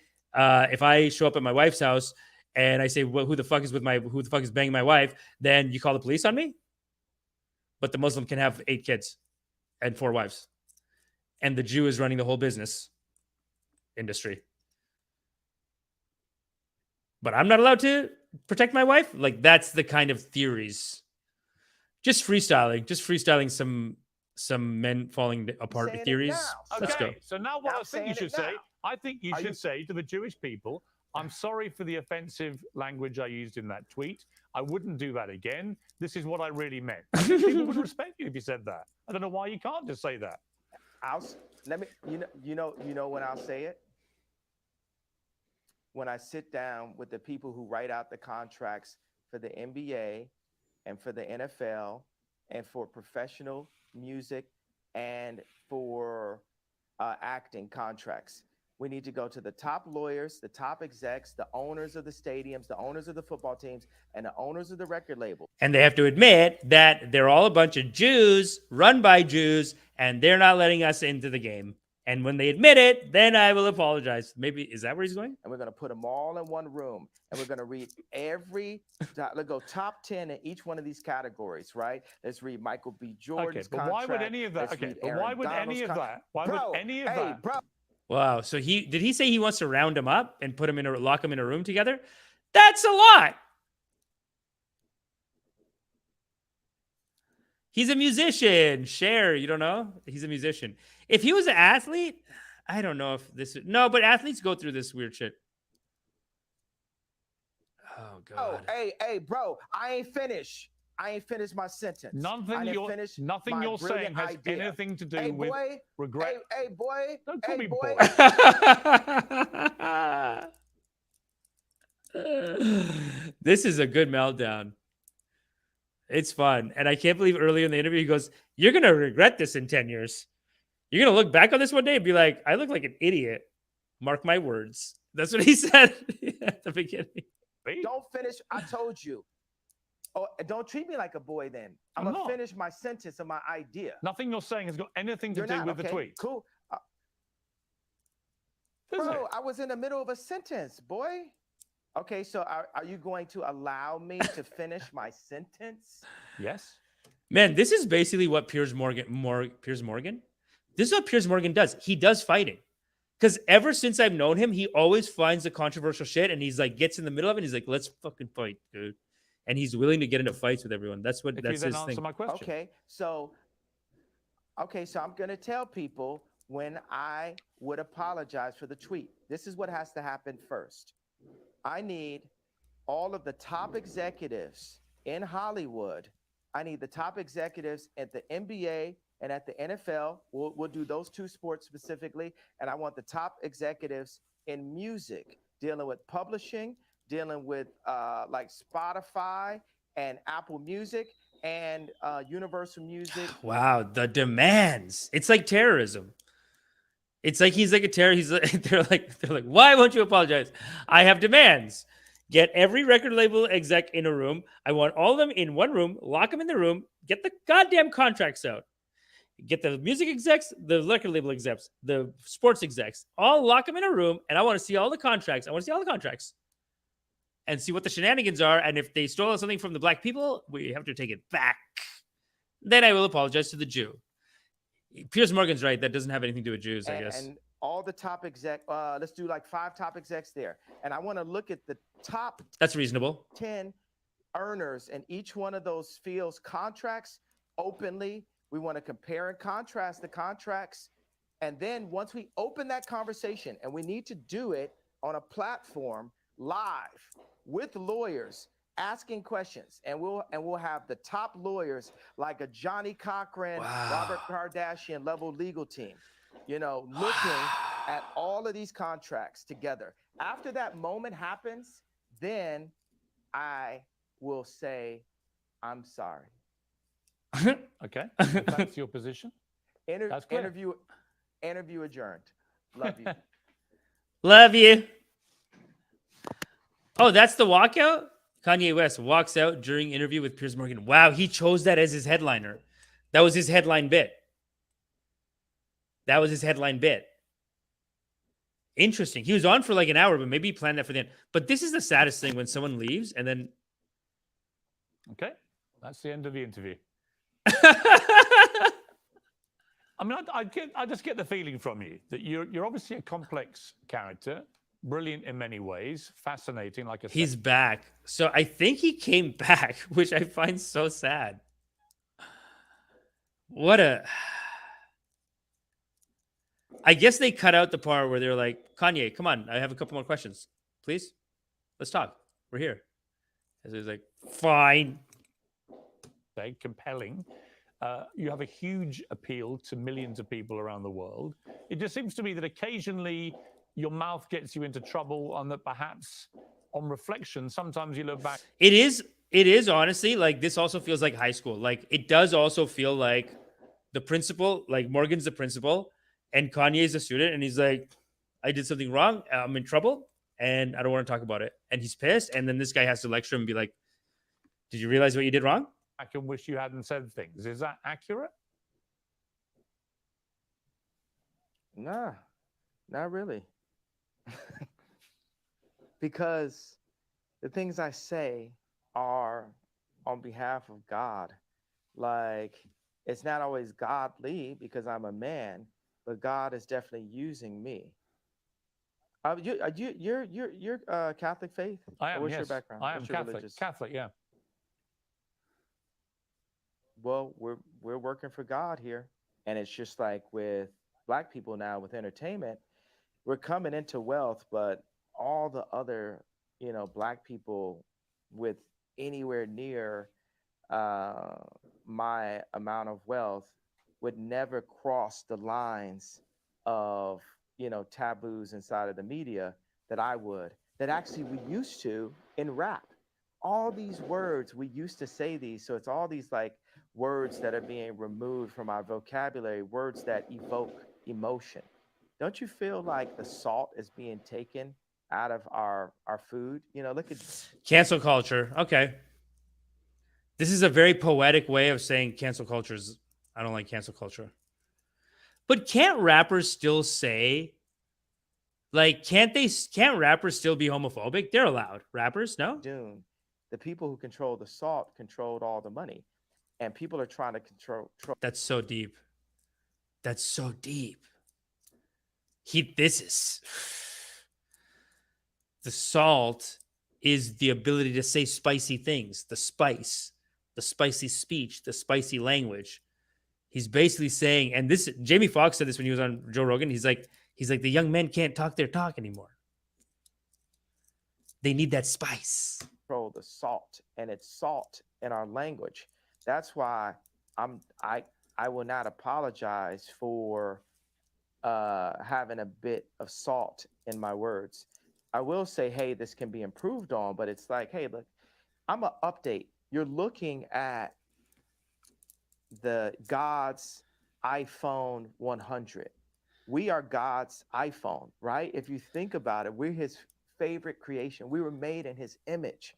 show up at my wife's house and I say, well, who the fuck is banging my wife? Then you call the police on me. But the Muslim can have 8 kids and 4 wives. And the Jew is running the whole business industry. But I'm not allowed to protect my wife? Like, that's the kind of theories. Just freestyling some men falling apart theories. Let's go. So now what I think you should say, I think you should say to the Jewish people, I'm sorry for the offensive language I used in that tweet. I wouldn't do that again. This is what I really meant. People would respect you if you said that. I don't know why you can't just say that. You know when I'll say it? When I sit down with the people who write out the contracts for the NBA and for the NFL and for professional music and for acting contracts. We need to go to the top lawyers, the top execs, the owners of the stadiums, the owners of the football teams, and the owners of the record labels. And they have to admit that they're all a bunch of Jews run by Jews, and they're not letting us into the game. And when they admit it, then I will apologize. Maybe, is that where he's going? And we're going to put them all in one room, and we're going to read let's go top 10 in each one of these categories, right? Let's read Michael B. Jordan's contract. Why would any of that? Why would any of that? Bro. Wow. So did he say he wants to round him up and lock him in a room together? That's a lot. He's a musician. Cher, you don't know? He's a musician. If he was an athlete, I don't know if but athletes go through this weird shit. Oh, God. Oh, hey, bro, I ain't finished my sentence. Nothing you're saying has anything to do with regret. Hey, boy. Don't call me boy. This is a good meltdown. It's fun. And I can't believe earlier in the interview, he goes, you're going to regret this in 10 years. You're going to look back on this one day and be like, I look like an idiot. Mark my words. That's what he said at the beginning. Don't finish. I told you. Oh, don't treat me like a boy then. I'm going to finish my sentence and my idea. Nothing you're saying has got anything to do with the tweet. Cool. Bro, I was in the middle of a sentence, boy. Okay, so are you going to allow me to finish my sentence? Yes. Man, this is basically what Piers Morgan. This is what Piers Morgan does. He does fighting. Because ever since I've known him, he always finds the controversial shit and he's like, gets in the middle of it. And he's like, let's fucking fight, dude. And he's willing to get into fights with everyone. That's his thing. My question. Okay, so I'm going to tell people when I would apologize for the tweet. This is what has to happen first. I need all of the top executives in Hollywood. I need the top executives at the NBA and at the NFL. We'll do those 2 sports specifically. And I want the top executives in music, dealing with publishing, dealing with like Spotify and Apple Music and Universal Music. Wow, the demands. It's like terrorism. It's like he's like a terrorist. They're like, why won't you apologize? I have demands. Get every record label exec in a room. I want all of them in one room. Lock them in the room. Get the goddamn contracts out. Get the music execs, the record label execs, the sports execs. All lock them in a room, and I want to see all the contracts. And see what the shenanigans are. And if they stole something from the black people, we have to take it back. Then I will apologize to the Jew. Piers Morgan's right. That doesn't have anything to do with Jews, I guess. And all the top exec, let's do like 5 top execs there. And I want to look at the top. That's reasonable. 10 earners in each one of those fields contracts openly. We want to compare and contrast the contracts. And then once we open that conversation, and we need to do it on a platform live with lawyers asking questions, and we'll have the top lawyers like a Johnny Cochran, Robert Kardashian level legal team, looking at all of these contracts together. After that moment happens, then I will say, I'm sorry. Okay, if that's your position. That's clear. Interview adjourned. Love you. Love you. Oh, that's the walkout? Kanye West walks out during interview with Piers Morgan. Wow, he chose that as his headliner. That was his headline bit. Interesting. He was on for like an hour, but maybe he planned that for the end. But this is the saddest thing when someone leaves and then. Okay, that's the end of the interview. I mean, I just get the feeling from you that you're obviously a complex character, brilliant in many ways, fascinating. Like I said, he's back. So I think he came back, which I find so sad. I guess they cut out the part where they're like, Kanye, come on, I have a couple more questions. Please, let's talk. We're here. And so he's like, fine. Compelling. You have a huge appeal to millions of people around the world. It just seems to me that occasionally your mouth gets you into trouble, and that perhaps on reflection, sometimes you look back. It is honestly, like, this also feels like high school. Like, it does also feel like the principal, like Morgan's the principal and Kanye's a student, and he's like, I did something wrong, I'm in trouble, and I don't want to talk about it. And he's pissed, and then this guy has to lecture him and be like, did you realize what you did wrong? I can wish you hadn't said things. Is that accurate? Nah, not really. Because the things I say are on behalf of God. Like, it's not always godly because I'm a man, but God is definitely using me. You're Catholic faith? I am. What's yes. your background? I am What's your Catholic. religious? Catholic, yeah. Well, we're working for God here, and it's just like with Black people now with entertainment, we're coming into wealth, but all the other Black people with anywhere near my amount of wealth would never cross the lines of taboos inside of the media that I would, that actually we used to in rap. All these words, we used to say these, so it's all these like words that are being removed from our vocabulary, words that evoke emotion. Don't you feel like the salt is being taken out of our food? Look at Cancel culture. Okay. This is a very poetic way of saying cancel culture is, I don't like cancel culture. But can't rappers still say, like, can't rappers still be homophobic? They're allowed. Rappers, no? Dune. The people who control the salt controlled all the money. And people are trying to control. That's so deep. This is the salt is the ability to say spicy things, the spice, the spicy speech, the spicy language. He's basically saying, and this, Jamie Foxx said this when he was on Joe Rogan. He's like, the young men can't talk their talk anymore. They need that spice. Control the salt, and it's salt in our language. That's why I will not apologize for having a bit of salt in my words. I will say, hey, this can be improved on, but it's like, hey, look, I'm an update. You're looking at the God's iPhone 100. We are God's iPhone, right? If you think about it, we're his favorite creation. We were made in his image,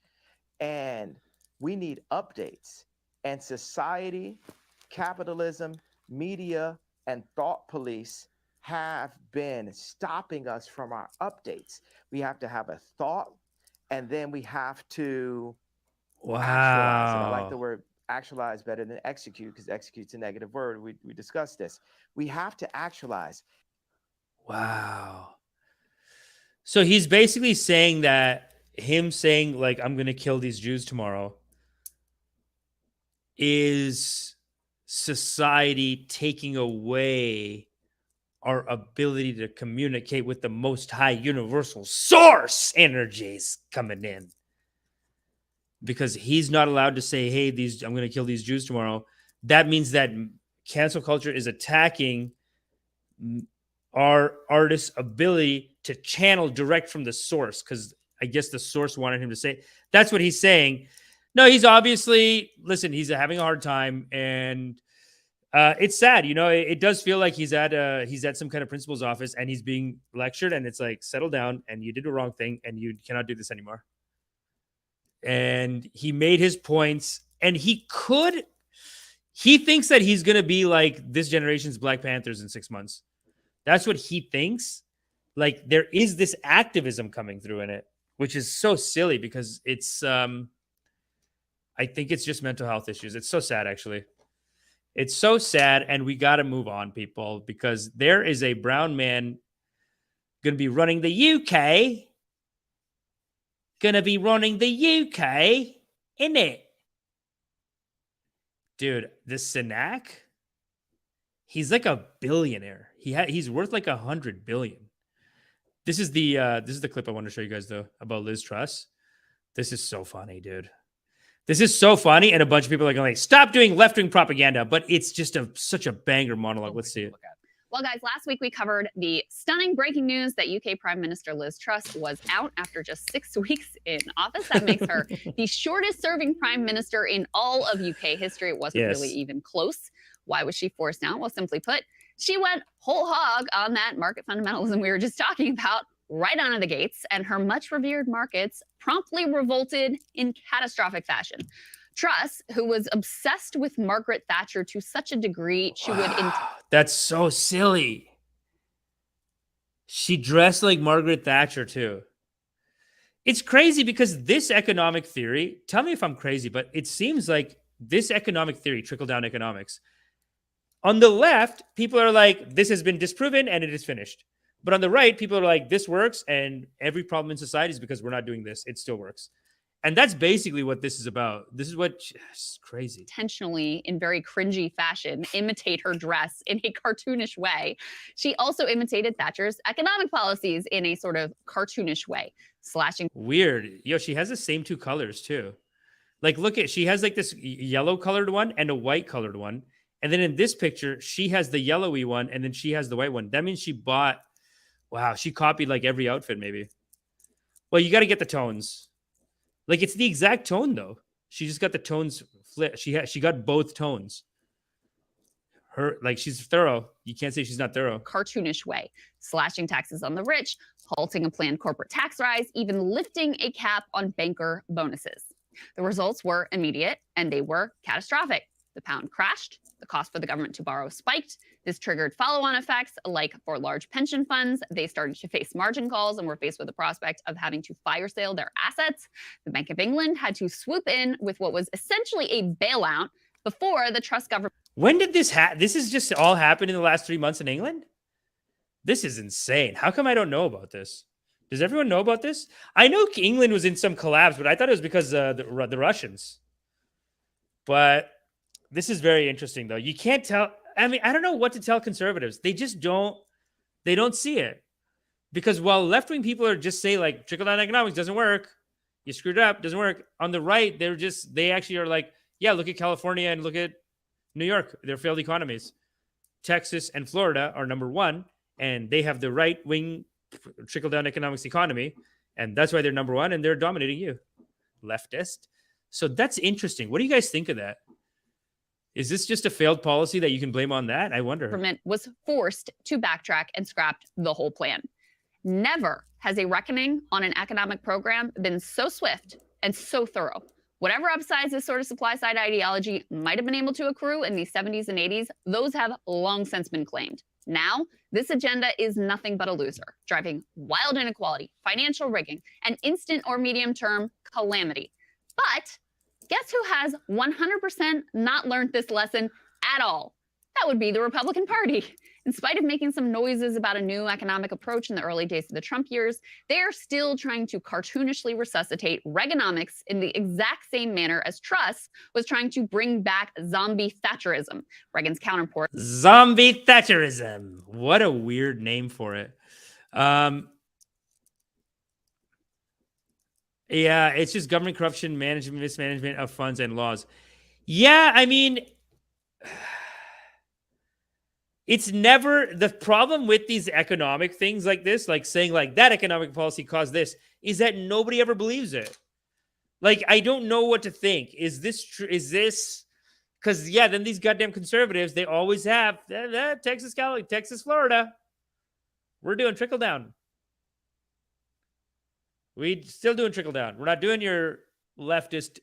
and we need updates. And society, capitalism, media, and thought police have been stopping us from our updates. We have to have a thought, and then we have to actualize it. I like the word actualize better than execute, because execute's a negative word. We discussed this. We have to actualize. Wow. So he's basically saying that him saying, like, I'm going to kill these Jews tomorrow is society taking away our ability to communicate with the most high universal source energies coming in. because he's not allowed to say, hey, I'm going to kill these Jews tomorrow. That means that cancel culture is attacking our artist's ability to channel direct from the source, because I guess the source wanted him to say. That's what he's saying. No, he's obviously, listen, he's having a hard time, and it's sad. You know, it does feel like he's at some kind of principal's office and he's being lectured, and it's like, settle down, and you did the wrong thing, and you cannot do this anymore. And he made his points, and he thinks that he's going to be like this generation's Black Panthers in 6 months. That's what he thinks. Like, there is this activism coming through in it, which is so silly, because it's, I think it's just mental health issues. It's so sad, actually. It's so sad, and we got to move on, people, because there is a brown man going to be running the UK. Going to be running the UK, innit? Dude, this Sunak, he's like a billionaire. He's worth like 100 billion. This is the clip I want to show you guys, though, about Liz Truss. This is so funny, dude. This is so funny, and a bunch of people are going, like, stop doing left-wing propaganda, but it's just such a banger monologue. Let's see it. Well, guys, last week we covered the stunning breaking news that UK Prime Minister Liz Truss was out after just 6 weeks in office. That makes her the shortest serving Prime Minister in all of UK history. It wasn't really even close. Why was she forced out? Well, simply put, she went whole hog on that market fundamentalism we were just talking about right out of the gates, and her much revered markets promptly revolted in catastrophic fashion. Truss, who was obsessed with Margaret Thatcher to such a degree, she would... That's so silly. She dressed like Margaret Thatcher, too. It's crazy, because this economic theory, tell me if I'm crazy, but it seems like this economic theory, trickle-down economics, on the left, people are like, this has been disproven and it is finished. But on the right, people are like, this works, and every problem in society is because we're not doing this. It still works. And that's basically what this is about. This is it's crazy. Intentionally, in very cringy fashion, imitate her dress in a cartoonish way. She also imitated Thatcher's economic policies in a sort of cartoonish way, slashing. Weird. Yo, she has the same 2 colors, too. Like, she has like this yellow colored one and a white colored one. And then in this picture, she has the yellowy one, and then she has the white one. That means she she copied like every outfit, maybe. Well, you got to get the tones. Like, it's the exact tone, though. She just got the tones flipped. She got both tones. She's thorough. You can't say she's not thorough. Cartoonish way, slashing taxes on the rich, halting a planned corporate tax rise, even lifting a cap on banker bonuses. The results were immediate, and they were catastrophic. The pound crashed. The cost for the government to borrow spiked. This triggered follow-on effects, like for large pension funds. They started to face margin calls and were faced with the prospect of having to fire sale their assets. The Bank of England had to swoop in with what was essentially a bailout before the Truss government. When did this this has just all happened in the last 3 months in England? This is insane. How come I don't know about this? Does everyone know about this? I know England was in some collapse, but I thought it was because the Russians. But this is very interesting, though. You can't tell. I mean, I don't know what to tell conservatives. They just don't see it. Because while left-wing people are just say, like, trickle-down economics doesn't work, you screwed it up, doesn't work. On the right, they actually are like, yeah, look at California and look at New York. They're failed economies. Texas and Florida are number 1, and they have the right-wing trickle-down economics economy, and that's why they're number 1, and they're dominating you, leftist. So that's interesting. What do you guys think of that? Is this just a failed policy that you can blame on that? I wonder. Government was forced to backtrack and scrapped the whole plan. Never has a reckoning on an economic program been so swift and so thorough. Whatever upsides this sort of supply-side ideology might have been able to accrue in the 70s and 80s, those have long since been claimed. Now, this agenda is nothing but a loser, driving wild inequality, financial rigging, and instant or medium-term calamity. But guess who has 100% not learned this lesson at all? That would be the Republican Party. In spite of making some noises about a new economic approach in the early days of the Trump years, they are still trying to cartoonishly resuscitate Reaganomics in the exact same manner as Truss was trying to bring back zombie Thatcherism, Reagan's counterpart. Zombie Thatcherism. What a weird name for it. Yeah, it's just government corruption, management, mismanagement of funds and laws. Yeah, I mean, it's never the problem with these economic things like this, like saying like that economic policy caused this, is that nobody ever believes it. Like, I don't know what to think. Is this true? Is this because yeah, then these goddamn conservatives, they always have Texas, Cali, Texas, Florida. We're doing trickle down. We still doing trickle down. We're not doing your leftist,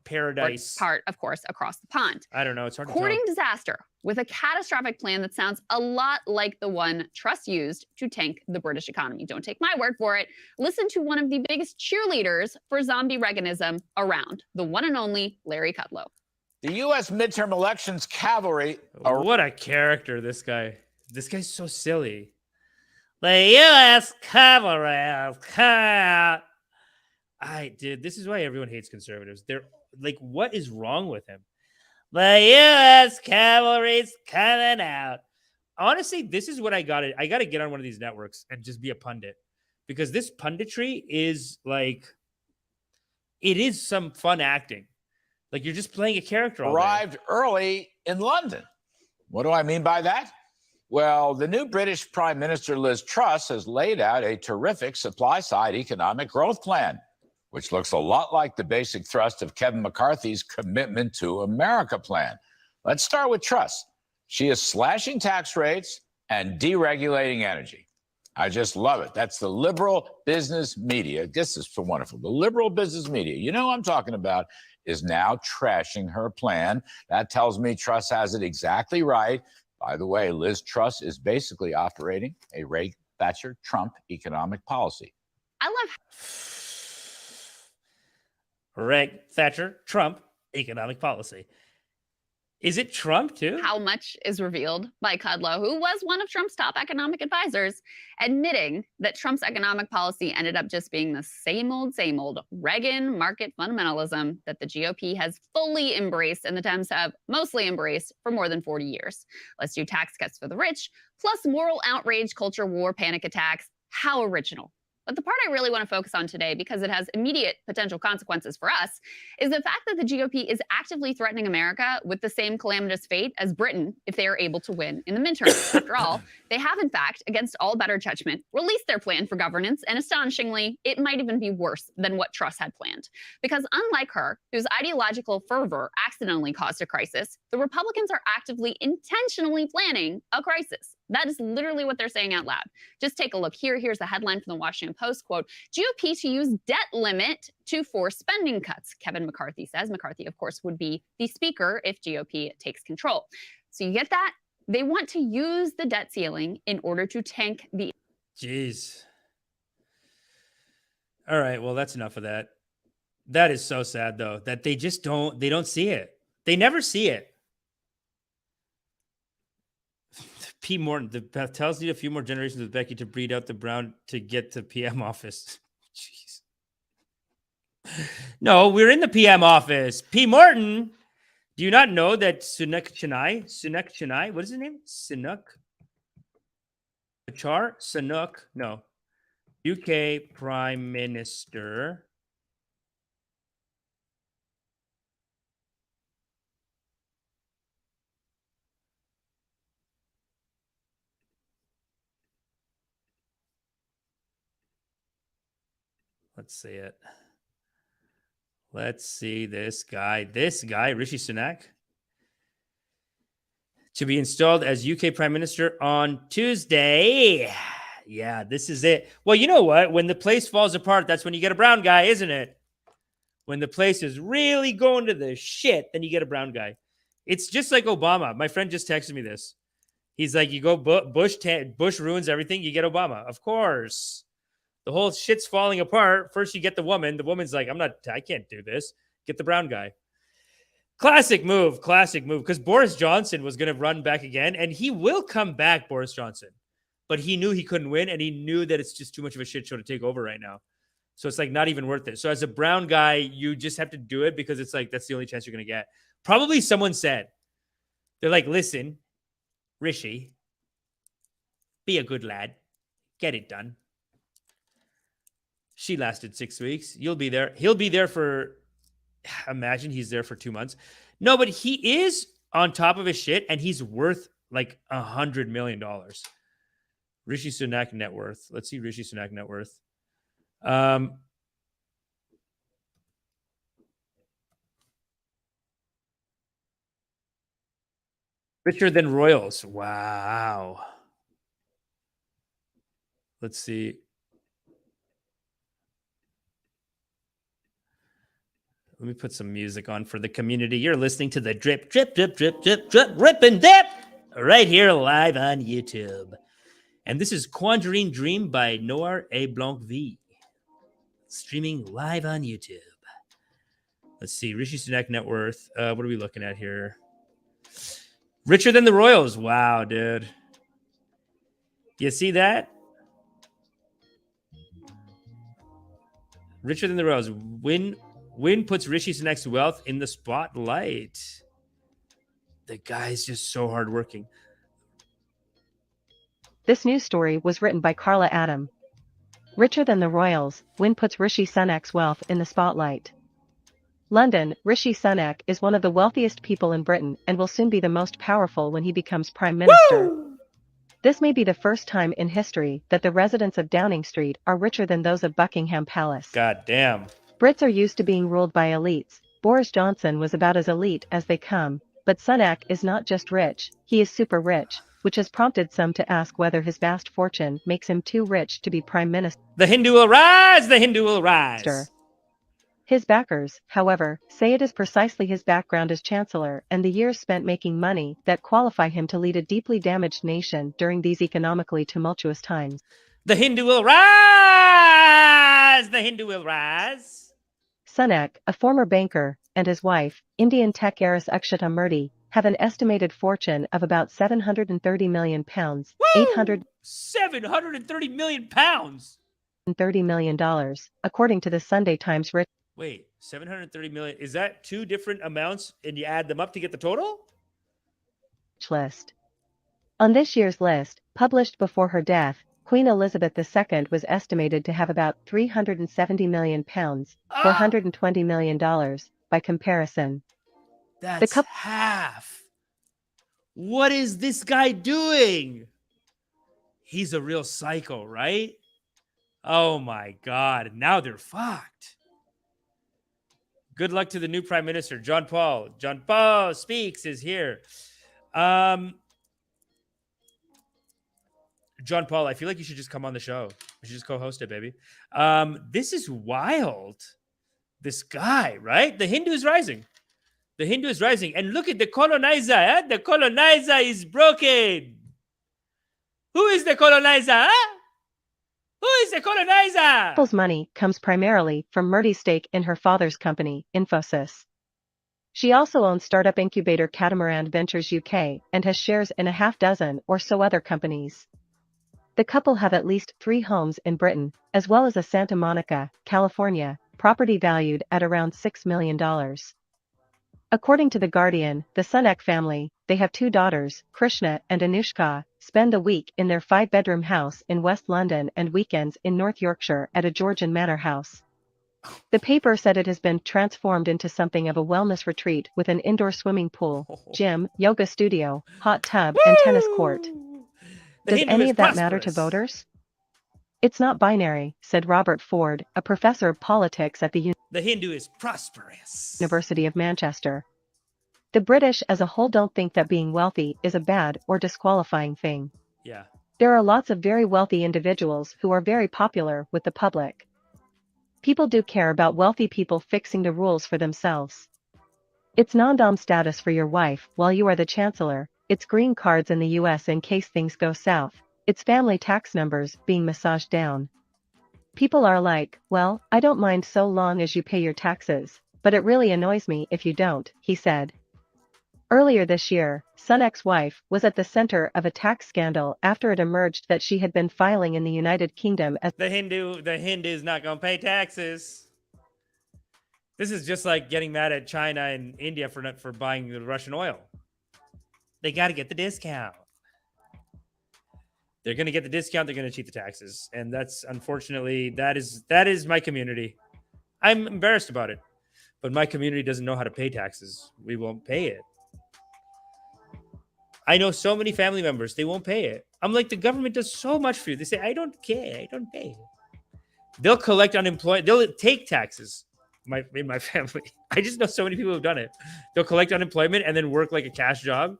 paradise part, of course, across the pond. I don't know. It's hard Courting to tell. disaster with a catastrophic plan that sounds a lot like the one Truss used to tank the British economy. Don't take my word for it. Listen to one of the biggest cheerleaders for zombie Reaganism around, the one and only Larry Kudlow. The U.S. midterm elections cavalry. What a character, this guy. This guy's so silly. The U.S. cavalry. Dude, this is why everyone hates conservatives. They're like, what is wrong with him? The U.S. cavalry's coming out. Honestly, this is what I got to get on one of these networks and just be a pundit, because this punditry is like, it is some fun acting. Like, you're just playing a character. Arrived early in London. What do I mean by that? Well, the new British Prime Minister Liz Truss has laid out a terrific supply-side economic growth plan, which looks a lot like the basic thrust of Kevin McCarthy's Commitment to America plan. Let's start with Truss. She is slashing tax rates and deregulating energy. I just love it. That's the liberal business media. This is so wonderful. The liberal business media, you know what I'm talking about, is now trashing her plan. That tells me Truss has it exactly right. By the way, Liz Truss is basically operating a Reagan, Thatcher, Trump economic policy. I love Reagan, Thatcher, Trump economic policy. Is it Trump too? how much is revealed by Kudlow, who was one of Trump's top economic advisors, admitting that Trump's economic policy ended up just being the same old Reagan market fundamentalism that the GOP has fully embraced and the Dems have mostly embraced for more than 40 years. Let's do tax cuts for the rich, plus moral outrage, culture war, panic attacks. How original. But the part I really want to focus on today, because it has immediate potential consequences for us, is the fact that the GOP is actively threatening America with the same calamitous fate as Britain if they are able to win in the midterms. After all, they have, in fact, against all better judgment, released their plan for governance, and astonishingly, it might even be worse than what Truss had planned. Because unlike her, whose ideological fervor accidentally caused a crisis, the Republicans are actively, intentionally planning a crisis. That is literally what they're saying out loud. Just take a look here. Here's a headline from the Washington Post, quote, GOP to use debt limit to force spending cuts, Kevin McCarthy says. McCarthy, of course, would be the speaker if GOP takes control. So you get that? They want to use the debt ceiling in order to tank the... Jeez. All right, well, that's enough of that. That is so sad, though, that they don't see it. They never see it. P. Morton, the Patels need a few more generations of Becky to breed out the Brown to get to PM office. Jeez. No, we're in the PM office. P. Morton, do you not know that Sunak Chennai, what is his name? No. UK Prime Minister. Let's see it. Let's see this guy, Rishi Sunak, to be installed as UK Prime Minister on Tuesday. Yeah, this is it. Well, you know what? When the place falls apart, that's when you get a brown guy, isn't it? When the place is really going to the shit, then you get a brown guy. It's just like Obama. My friend just texted me this. He's like, you go Bush ruins everything, you get Obama. Of course. The whole shit's falling apart. First, you get the woman. The woman's like, I can't do this. Get the brown guy. Classic move. Because Boris Johnson was going to run back again, and he will come back, Boris Johnson. But he knew he couldn't win, and he knew that it's just too much of a shit show to take over right now. So it's like not even worth it. So as a brown guy, you just have to do it because it's like that's the only chance you're going to get. Probably someone said, they're like, listen, Rishi, be a good lad. Get it done. She lasted 6 weeks. You'll be there. He'll be there for, imagine he's there for 2 months. No, but he is on top of his shit, and he's worth like $100 million. Rishi Sunak net worth. Let's see Rishi Sunak net worth. Richer than royals. Wow. Let's see. Let me put some music on for the community. You're listening to the drip, rip and dip right here live on YouTube. And this is Quandrine Dream by Noir A. Blanc V. Streaming live on YouTube. Let's see. Rishi Sunak net worth. What are we looking at here? Richer than the royals. Wow, dude. You see that? Richer than the royals. Win puts Rishi Sunak's wealth in the spotlight. The guy's just so hardworking. This news story was written by Carla Adam. Richer than the royals, Win puts Rishi Sunak's wealth in the spotlight. London, Rishi Sunak is one of the wealthiest people in Britain and will soon be the most powerful when he becomes Prime Minister. Woo! This may be the first time in history that the residents of Downing Street are richer than those of Buckingham Palace. God damn. Brits are used to being ruled by elites. Boris Johnson was about as elite as they come, but Sunak is not just rich, he is super rich, which has prompted some to ask whether his vast fortune makes him too rich to be Prime Minister. The Hindu will rise! The Hindu will rise! His backers, however, say it is precisely his background as Chancellor and the years spent making money that qualify him to lead a deeply damaged nation during these economically tumultuous times. The Hindu will rise! The Hindu will rise! Sunak, a former banker, and his wife, Indian tech heiress Akshata Murthy, have an estimated fortune of about £730 million, £730 million pounds. $30 million, according to the Sunday Times Rich Wait, 730 million. Is that two different amounts and you add them up to get the total? list. On this year's list, published before her death, Queen Elizabeth II was estimated to have about £370 million, $420 million, by comparison. That's half. What is this guy doing? He's a real psycho, right? Oh my God. Now they're fucked. Good luck to the new Prime Minister, John Paul. John Paul Speaks is here. John Paul, I feel like you should just come on the show. You should just co-host it, baby. This is wild. This guy, right? The Hindu is rising. The Hindu is rising. And look at the colonizer. Huh? The colonizer is broken. Who is the colonizer? Huh? Who is the colonizer? Apple's money comes primarily from Murthy's stake in her father's company, Infosys. She also owns startup incubator Catamaran Ventures UK and has shares in a half dozen or so other companies. The couple have at least 3 homes in Britain, as well as a Santa Monica, California, property valued at around $6 million. According to The Guardian, the Sunak family, they have 2 daughters, Krishna and Anushka, spend the week in their 5-bedroom house in West London and weekends in North Yorkshire at a Georgian manor house. The paper said it has been transformed into something of a wellness retreat with an indoor swimming pool, gym, yoga studio, hot tub, and tennis court. Does any of that matter to voters? It's not binary, said Robert Ford, a professor of politics at the Hindu is prosperous. University of Manchester. The British as a whole don't think that being wealthy is a bad or disqualifying thing. Yeah. There are lots of very wealthy individuals who are very popular with the public. People do care about wealthy people fixing the rules for themselves. It's non-dom status for your wife while you are the chancellor, it's green cards in the US in case things go south, it's family tax numbers being massaged down. People are like, well, I don't mind so long as you pay your taxes, but it really annoys me if you don't, he said. Earlier this year, Sunak's wife was at the center of a tax scandal after it emerged that she had been filing in the United Kingdom as the Hindu's not going to pay taxes. This is just like getting mad at China and India for buying the Russian oil. They got to get the discount. They're going to get the discount. They're going to cheat the taxes. And that's unfortunately, that is my community. I'm embarrassed about it, but my community doesn't know how to pay taxes. We won't pay it. I know so many family members, they won't pay it. I'm like, the government does so much for you. They say, I don't care. I don't pay. They'll collect unemployment. They'll take taxes. In my family, I just know so many people who've done it. They'll collect unemployment and then work like a cash job.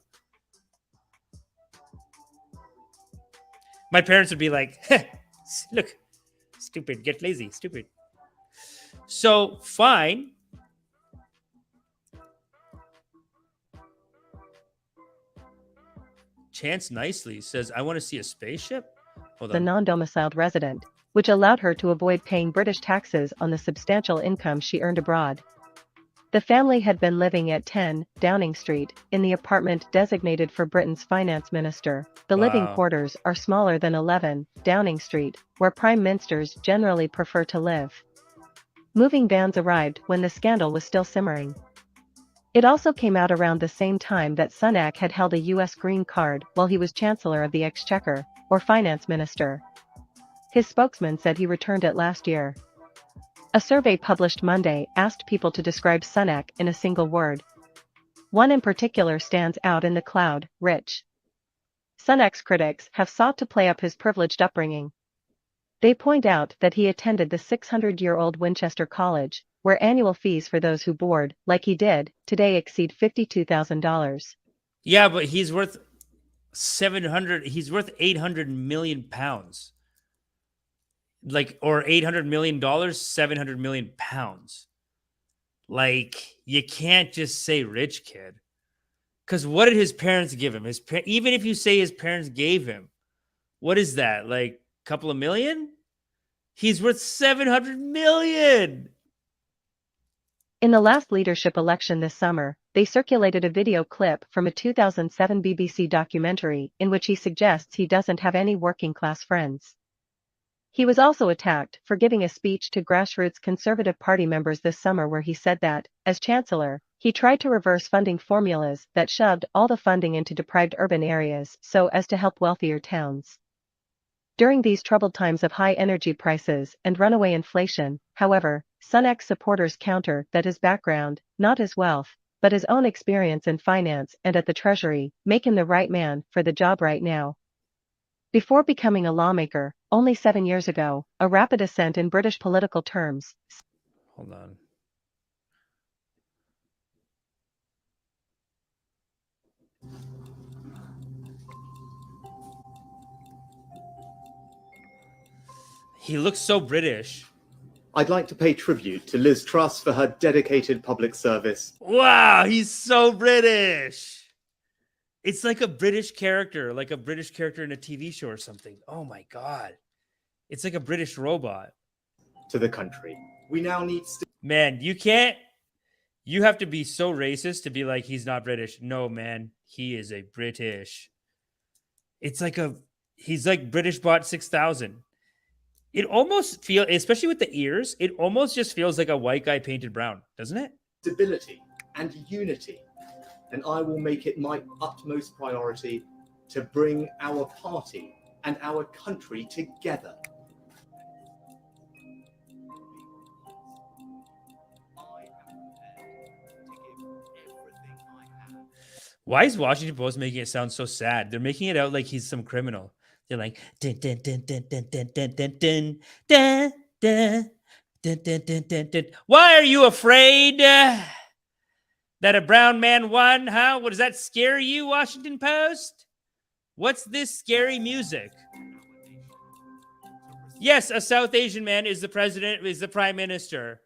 My parents would be like, look, stupid, get lazy, stupid. So fine. Chance Nicely says, I want to see a spaceship. Hold The on. non-domiciled resident, which allowed her to avoid paying British taxes on the substantial income she earned abroad. The family had been living at 10 Downing Street, in the apartment designated for Britain's finance minister. The living Wow. quarters are smaller than 11 Downing Street, where prime ministers generally prefer to live. Moving vans arrived when the scandal was still simmering. It also came out around the same time that Sunak had held a US green card while he was Chancellor of the Exchequer, or Finance Minister. His spokesman said he returned it last year. A survey published Monday asked people to describe Sunak in a single word. One in particular stands out in the cloud: rich. Sunak's critics have sought to play up his privileged upbringing. They point out that he attended the 600-year-old Winchester College, where annual fees for those who board, like he did, today exceed $52,000. Yeah, but he's worth 700. He's worth 800 million pounds. Like, or $800 million, 700 million pounds. Like, you can't just say rich kid. Because what did his parents give him? Even if you say his parents gave him, what is that? Like a couple of million? He's worth 700 million. In the last leadership election this summer, they circulated a video clip from a 2007 BBC documentary in which he suggests he doesn't have any working-class friends. He was also attacked for giving a speech to grassroots Conservative Party members this summer where he said that, as Chancellor, he tried to reverse funding formulas that shoved all the funding into deprived urban areas so as to help wealthier towns. During these troubled times of high energy prices and runaway inflation, however, Sunak's supporters counter that his background, not his wealth, but his own experience in finance and at the Treasury, make him the right man for the job right now. Before becoming a lawmaker, only 7 years ago, a rapid ascent in British political terms. Hold on. He looks so British. I'd like to pay tribute to Liz Truss for her dedicated public service. Wow, he's so British. It's like a British character in a TV show or something. Oh my God. It's like a British robot. To the country. We now need... Man, you have to be so racist to be like, he's not British. No, man, he is a British. He's like British Bot 6000. It almost feels, especially with the ears, it almost just feels like a white guy painted brown, doesn't it? Stability and unity. And I will make it my utmost priority to bring our party and our country together. Why is Washington Post making it sound so sad? They're making it out like he's some criminal. They're like, dun, dun, dun, dun, dun, dun, dun, dun, dun, dun, dun, dun, dun, dun, dun, dun. Why are you afraid that a brown man won? Huh? What does that scare you, Washington Post? What's this scary music? Yes, a South Asian man is the president, is the prime minister.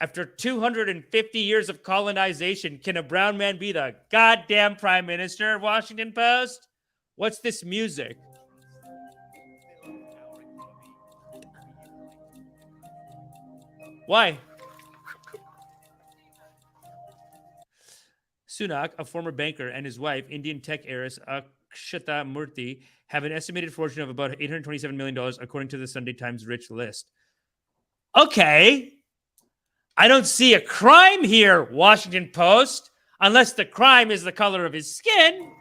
After 250 years of colonization, can a brown man be the goddamn prime minister, Washington Post? What's this music? Why? Sunak, a former banker, and his wife, Indian tech heiress Akshata Murthy, have an estimated fortune of about $827 million, according to the Sunday Times Rich List. Okay. I don't see a crime here, Washington Post, unless the crime is the color of his skin.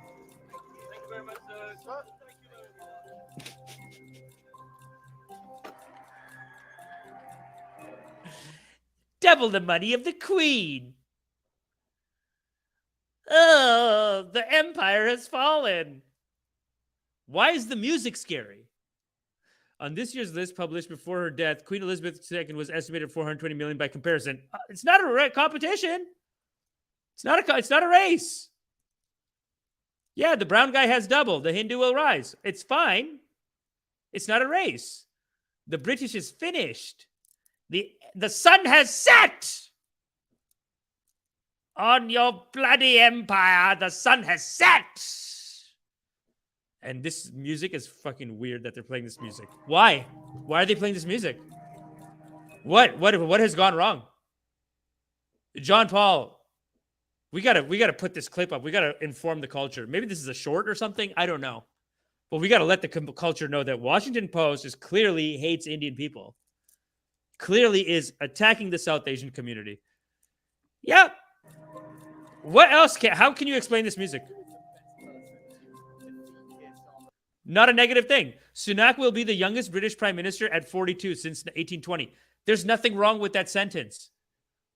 double the money of the Queen. Oh, the empire has fallen. Why is the music scary? On this year's list published before her death, Queen Elizabeth II was estimated at 420 million by comparison. It's not a competition. It's not a race. Yeah, the brown guy has double. The Hindu will rise. It's fine. It's not a race. The British is finished. The sun has set. On your bloody empire, the sun has set. And this music is fucking weird that they're playing this music. Why? Why are they playing this music? What has gone wrong? John Paul, we gotta put this clip up. We gotta inform the culture. Maybe this is a short or something. I don't know. But we gotta let the culture know that Washington Post is clearly hates Indian people. Clearly is attacking the South Asian community. Yep. What else how can you explain this music? Not a negative thing. Sunak will be the youngest British prime minister at 42 since 1820. There's nothing wrong with that sentence.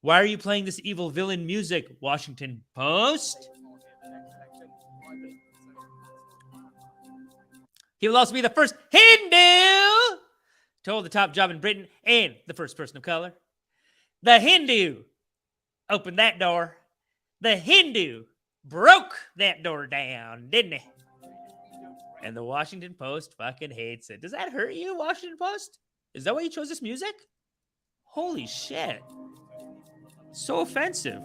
Why are you playing this evil villain music, Washington Post? He will also be the first Hindu to hold the top job in Britain and the first person of color. The Hindu opened that door. The Hindu broke that door down, didn't he? And the Washington Post fucking hates it. Does that hurt you, Washington Post? Is that why you chose this music? Holy shit. So offensive.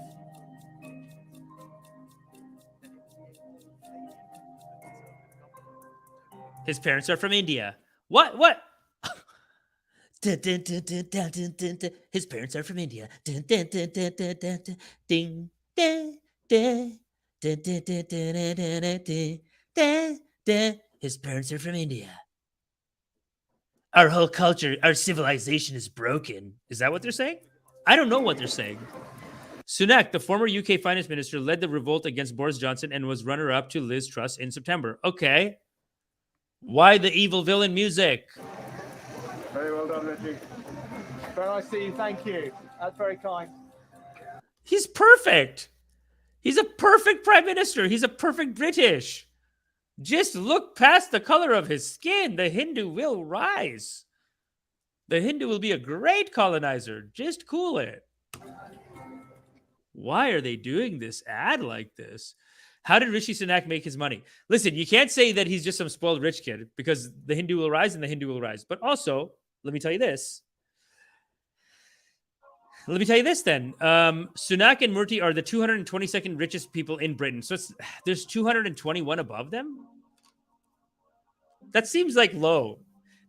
His parents are from India. What? His parents are from India. His parents are from India. Our whole culture, our civilization is broken. Is that what they're saying? I don't know what they're saying. Sunak, the former UK finance minister, led the revolt against Boris Johnson and was runner-up to Liz Truss in September. Okay. Why the evil villain music? Very well done, Reggie. Very nice to see you. Thank you. That's very kind. He's perfect. He's a perfect prime minister. He's a perfect British. Just look past the color of his skin. The Hindu will rise. The Hindu will be a great colonizer. Just cool it. Why are they doing this ad like this? How did Rishi Sunak make his money? Listen, you can't say that he's just some spoiled rich kid because the Hindu will rise and the Hindu will rise. But also, let me tell you this. Let me tell you this then. Sunak and Murthy are the 222nd richest people in Britain. So there's 221 above them? That seems like low.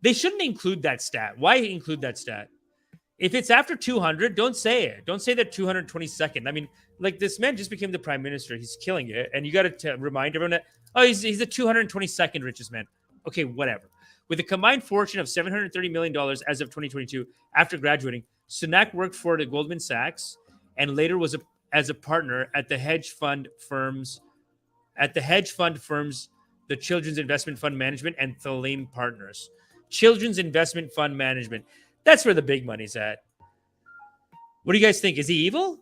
They shouldn't include that stat. Why include that stat? If it's after 200, don't say it. Don't say that 222nd. I mean, like this man just became the prime minister. He's killing it. And you got to remind everyone that, oh, he's the 222nd richest man. Okay, whatever. With a combined fortune of $730 million as of 2022, after graduating, Sunak worked for the Goldman Sachs and later was as a partner at the hedge fund firms, the Children's Investment Fund Management and Theleme Partners. Children's Investment Fund Management. That's where the big money's at. What do you guys think? Is he evil?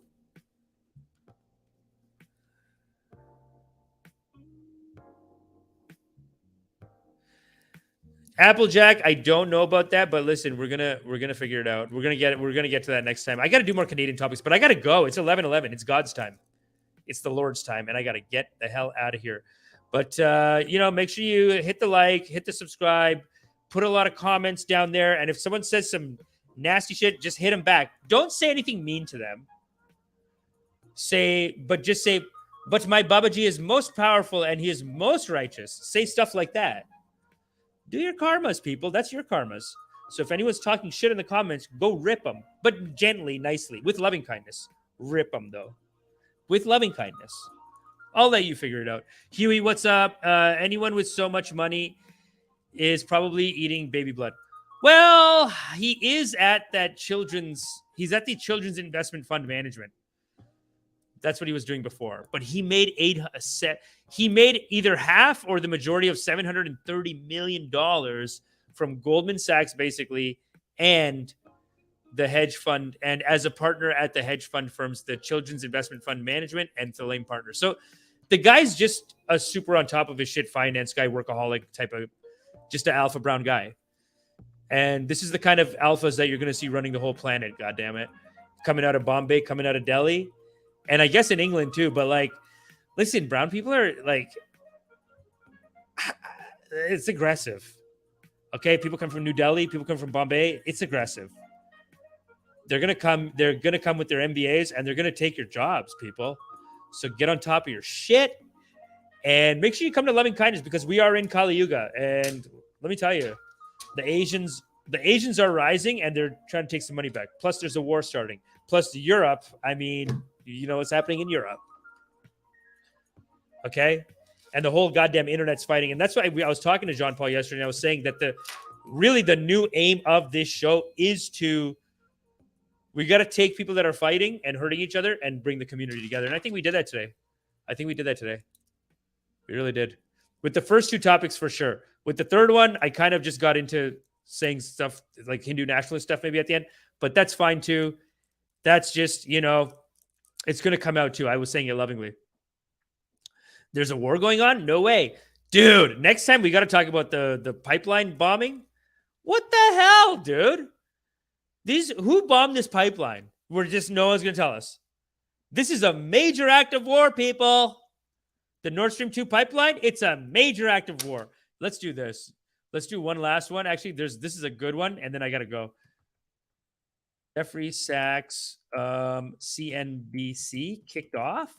Applejack, I don't know about that, but listen, we're gonna figure it out. We're gonna get to that next time. I gotta do more Canadian topics, but I gotta go. It's 11:11. It's God's time. It's the Lord's time, and I gotta get the hell out of here. But make sure you hit the like, hit the subscribe, put a lot of comments down there, and if someone says some nasty shit, just hit them back. Don't say anything mean to them. Just say, but my Babaji is most powerful and he is most righteous. Say stuff like that. Do your karmas, people. That's your karmas. So if anyone's talking shit in the comments, go rip them, but gently, nicely, with loving kindness. Rip them, though. With loving kindness. I'll let you figure it out. Huey, what's up? Anyone with so much money is probably eating baby blood. Well, he is at the Children's Investment Fund Management. That's what he was doing before. But he made either half or the majority of $730 million from Goldman Sachs, basically, and the hedge fund, and as a partner at the hedge fund firms, the Children's Investment Fund Management and Theleme Partners. So the guy's just a super on top of his shit finance guy, workaholic type of, just an alpha brown guy. And this is the kind of alphas that you're going to see running the whole planet. God damn it. Coming out of Bombay, coming out of Delhi, and I guess in England too. But like, listen, brown people are like, it's aggressive. Okay, people come from New Delhi, people come from Bombay. It's aggressive. They're gonna come with their MBAs and they're gonna take your jobs, people. So get on top of your shit and make sure you come to Loving Kindness, because we are in Kali Yuga. And let me tell you, the Asians are rising and they're trying to take some money back. Plus, there's a war starting. Plus, Europe. I mean, you know what's happening in Europe. Okay. And the whole goddamn internet's fighting. And that's why I was talking to Jean Paul yesterday. And I was saying that the new aim of this show is we got to take people that are fighting and hurting each other and bring the community together. And I think we did that today. We really did. With the first two topics, for sure. With the third one, I kind of just got into saying stuff like Hindu nationalist stuff maybe at the end, but that's fine too. That's just, it's going to come out too. I was saying it lovingly. There's a war going on? No way. Dude, next time we got to talk about the pipeline bombing. What the hell, dude? Who bombed this pipeline? No one's going to tell us. This is a major act of war, people. The Nord Stream 2 pipeline, it's a major act of war. Let's do this. Let's do one last one. Actually, this is a good one, and then I got to go. Jeffrey Sachs, CNBC kicked off.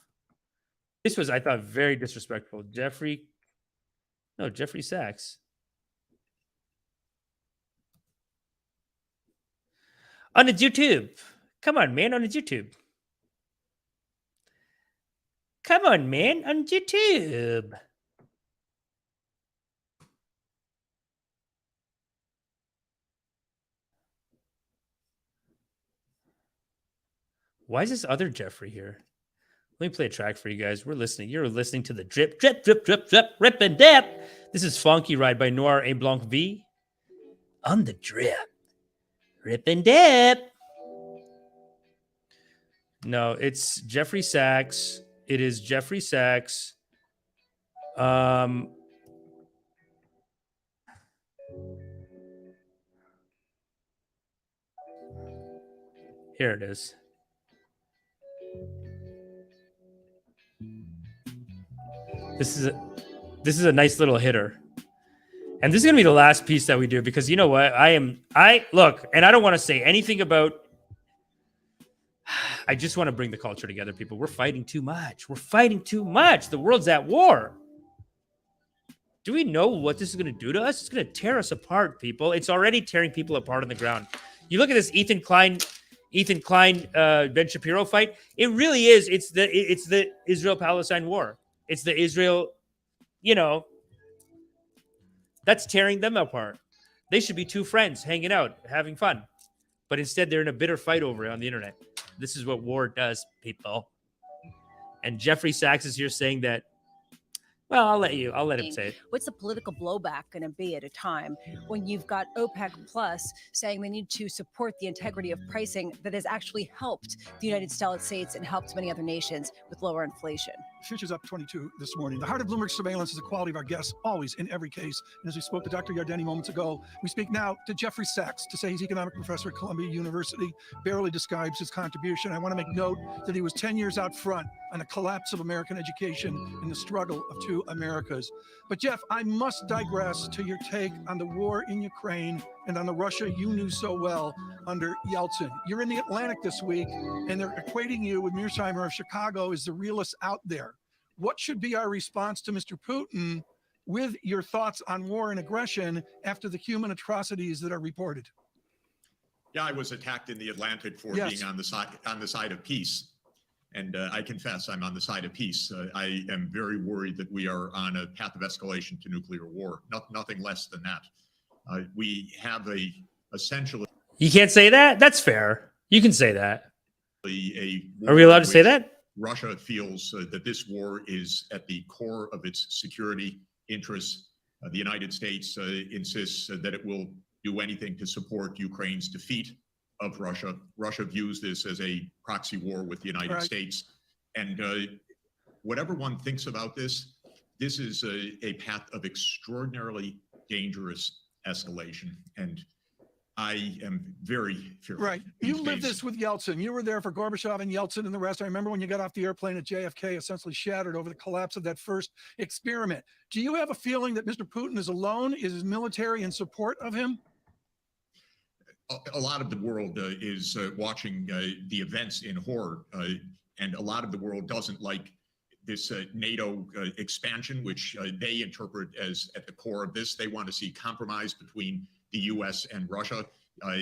This was, I thought, very disrespectful. Jeffrey Sachs. On the YouTube. Come on, man, on the YouTube. Come on, man, on YouTube. Why is this other Jeffrey here? Let me play a track for you guys. We're listening. You're listening to the drip, drip, drip, drip, drip, rip and dip. This is Funky Ride by Noir A. Blanc V. On the drip. Rip and dip. No, it's Jeffrey Sachs. It is Jeffrey Sachs. Here it is. This is a nice little hitter. And this is going to be the last piece that we do, because you know what? Look, and I don't want to say anything about, I just want to bring the culture together, people. We're fighting too much. The world's at war. Do we know what this is going to do to us? It's going to tear us apart, people. It's already tearing people apart on the ground. You look at this Ethan Klein, Ben Shapiro fight. It really is. It's the Israel-Palestine war. It's the Israel, that's tearing them apart. They should be two friends hanging out, having fun. But instead, they're in a bitter fight over it on the internet. This is what war does, people. And Jeffrey Sachs is here saying that, well, I'll let him say it. What's the political blowback going to be at a time when you've got OPEC Plus saying they need to support the integrity of pricing that has actually helped the United States and helped many other nations with lower inflation? Futures up 22 this morning. The heart of Bloomberg surveillance is the quality of our guests, always, in every case. And as we spoke to Dr. Yardeni moments ago, we speak now to Jeffrey Sachs. To say he's economic professor at Columbia University barely describes his contribution. I want to make note that he was 10 years out front on the collapse of American education and the struggle of two Americas. But Jeff, I must digress to your take on the war in Ukraine and on the Russia you knew so well under Yeltsin. You're in the Atlantic this week, and they're equating you with Mearsheimer of Chicago as the realist out there. What should be our response to Mr. Putin with your thoughts on war and aggression after the human atrocities that are reported? Yeah, I was attacked in the Atlantic for being on the side of peace. And I confess I'm on the side of peace. I am very worried that we are on a path of escalation to nuclear war. Nothing less than that. We have essentially. You can't say that? That's fair. You can say that. Are we allowed to say that? Russia feels that this war is at the core of its security interests. The United States insists that it will do anything to support Ukraine's defeat. of Russia. Russia views this as a proxy war with the United States. And whatever one thinks about this, this is a path of extraordinarily dangerous escalation. And I am very fearful. Right. You lived this with Yeltsin. You were there for Gorbachev and Yeltsin and the rest. I remember when you got off the airplane at JFK, essentially shattered over the collapse of that first experiment. Do you have a feeling that Mr. Putin is alone? Is his military in support of him? A lot of the world is watching the events in horror, and a lot of the world doesn't like this NATO expansion, which they interpret as at the core of this. They want to see compromise between the U.S. and Russia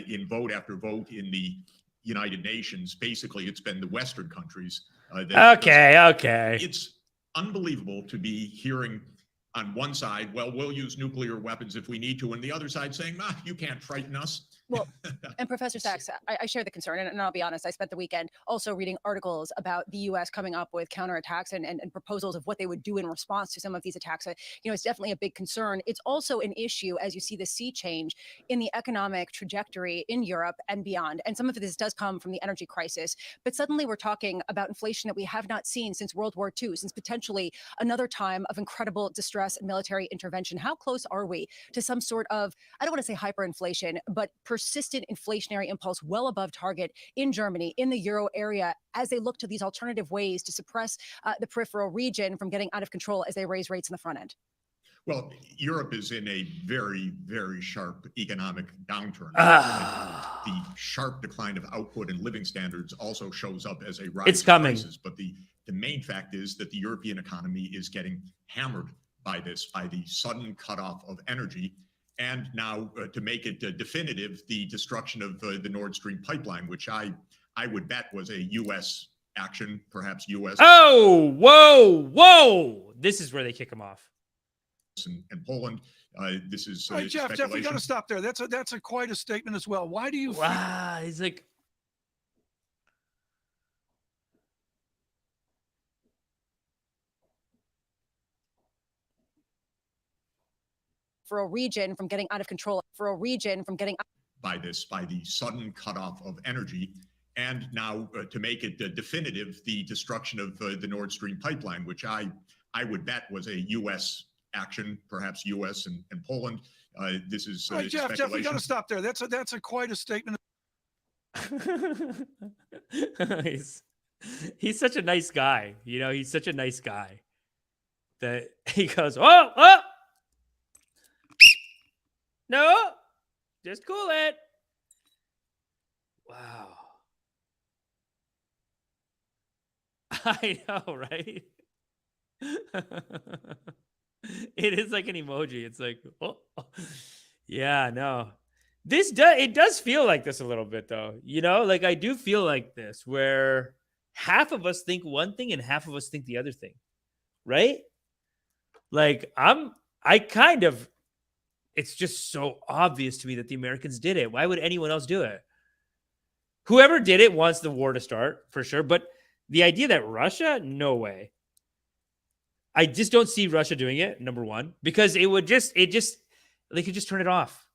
in vote after vote in the United Nations. Basically, it's been the Western countries. Okay. It's unbelievable to be hearing on one side, well, we'll use nuclear weapons if we need to, and the other side saying, you can't frighten us. Well, and Professor Sachs, I share the concern, and I'll be honest, I spent the weekend also reading articles about the U.S. coming up with counterattacks and proposals of what they would do in response to some of these attacks. It's definitely a big concern. It's also an issue as you see the sea change in the economic trajectory in Europe and beyond. And some of this does come from the energy crisis. But suddenly we're talking about inflation that we have not seen since World War II, since potentially another time of incredible distress and military intervention. How close are we to some sort of, I don't want to say hyperinflation, but persistent inflationary impulse well above target in Germany, in the euro area, as they look to these alternative ways to suppress the peripheral region from getting out of control as they raise rates in the front end? Well, Europe is in a very, very sharp economic downturn. The sharp decline of output and living standards also shows up as a rise in prices. But the main fact is that the European economy is getting hammered by this, by the sudden cutoff of energy. And now, to make it definitive, the destruction of the Nord Stream pipeline, which I would bet was a U.S. action, perhaps U.S. Oh, whoa. This is where they kick him off. And Poland. This is Jeff, we got to stop there. That's quite a statement as well. Why do you Wow, he's like... for a region from getting out of control, by the sudden cutoff of energy. And now, to make it definitive, the destruction of the Nord Stream pipeline, which I would bet was a U.S. action, perhaps U.S. and Poland. This is Jeff, we got to stop there. That's quite a statement. He's such a nice guy. He's such a nice guy that he goes, oh. No, just cool it. Wow. I know, right? It is like an emoji. It's like, oh. Yeah, no. It does feel like this a little bit, though. Like I do feel like this, where half of us think one thing and half of us think the other thing, right? Like it's just so obvious to me that the Americans did it. Why would anyone else do it? Whoever did it wants the war to start, for sure. But the idea that Russia, no way. I just don't see Russia doing it, number one, because they could just turn it off.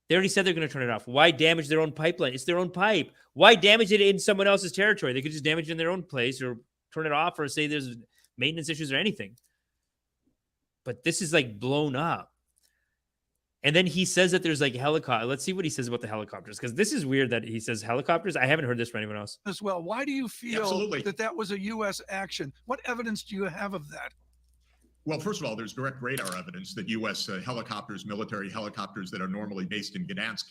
They already said they're going to turn it off. Why damage their own pipeline? It's their own pipe. Why damage it in someone else's territory? They could just damage it in their own place or turn it off or say there's maintenance issues or anything. But this is like blown up. And then he says that there's like helicopters. Let's see what he says about the helicopters, because this is weird that he says helicopters. I haven't heard this from anyone else. As well, why do you feel that was a U.S. action? What evidence do you have of that? Well, first of all, there's direct radar evidence that U.S. Helicopters, military helicopters that are normally based in Gdansk,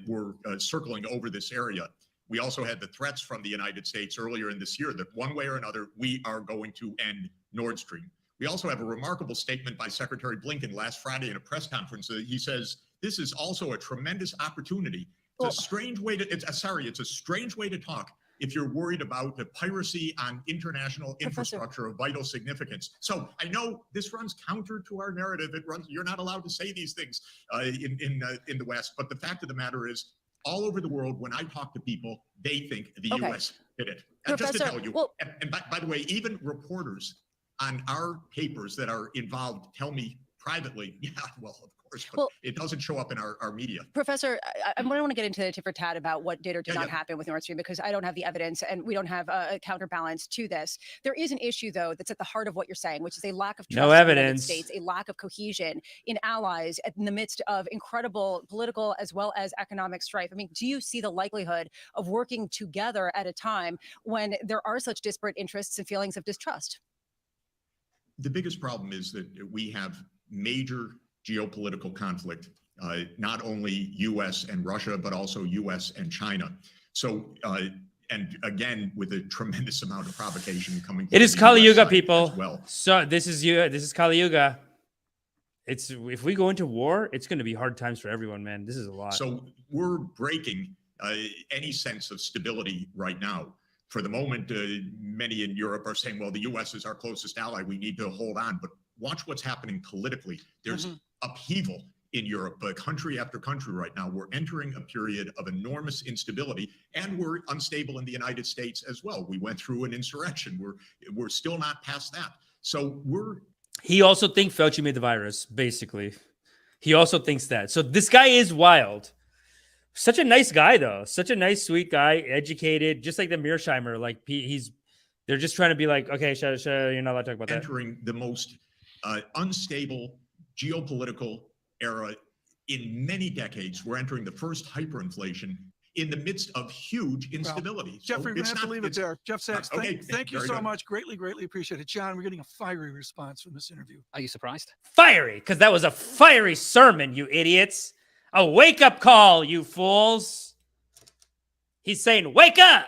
were circling over this area. We also had the threats from the United States earlier in this year that one way or another, we are going to end Nord Stream. We also have a remarkable statement by Secretary Blinken last Friday in a press conference. He says, this is also a tremendous opportunity. It's a strange way to talk if you're worried about the piracy on international infrastructure of vital significance. So I know this runs counter to our narrative. You're not allowed to say these things in the West. But the fact of the matter is, all over the world, when I talk to people, they think the U.S. did it. And just to tell you, and by the way, even reporters on our papers that are involved tell me privately, yeah, well, of course, but Well, it doesn't show up in our media. Professor, I want to get into the tit for tat about what did or did Yeah, not yeah. happen with Nord Stream, because I don't have the evidence and we don't have a counterbalance to this. There is an issue, though, that's at the heart of what you're saying, which is a lack of trust No in the evidence. United States, a lack of cohesion in allies in the midst of incredible political as well as economic strife. I mean, do you see the likelihood of working together at a time when there are such disparate interests and feelings of distrust? The biggest problem is that we have major geopolitical conflict, not only U.S. and Russia, but also U.S. and China. So, and again, with a tremendous amount of provocation coming. It is from the Kali US Yuga, side people. as well. So this is Kali Yuga. It's if we go into war, it's going to be hard times for everyone, man. This is a lot. So we're breaking any sense of stability right now. For the moment, many in Europe are saying, well, the U.S. is our closest ally. We need to hold on. But watch what's happening politically. There's upheaval in Europe, country after country right now. We're entering a period of enormous instability, and we're unstable in the United States as well. We went through an insurrection. We're still not past that. So He also thinks Fauci made the virus, basically. He also thinks that. So this guy is wild. Such a nice guy, though. Such a nice, sweet guy, educated, just like the Mearsheimer. Like they're just trying to be like, okay, you're not allowed to talk about that. entering the most unstable geopolitical era in many decades. We're entering the first hyperinflation in the midst of huge instability. Jeffrey, we're going to have to leave it there. Jeff Sachs, okay, thank you very so good. much. Greatly, greatly appreciate it. John, we're getting a fiery response from this interview. Are you surprised? Fiery, because that was a fiery sermon, you idiots. A wake-up call, you fools. He's saying, wake up.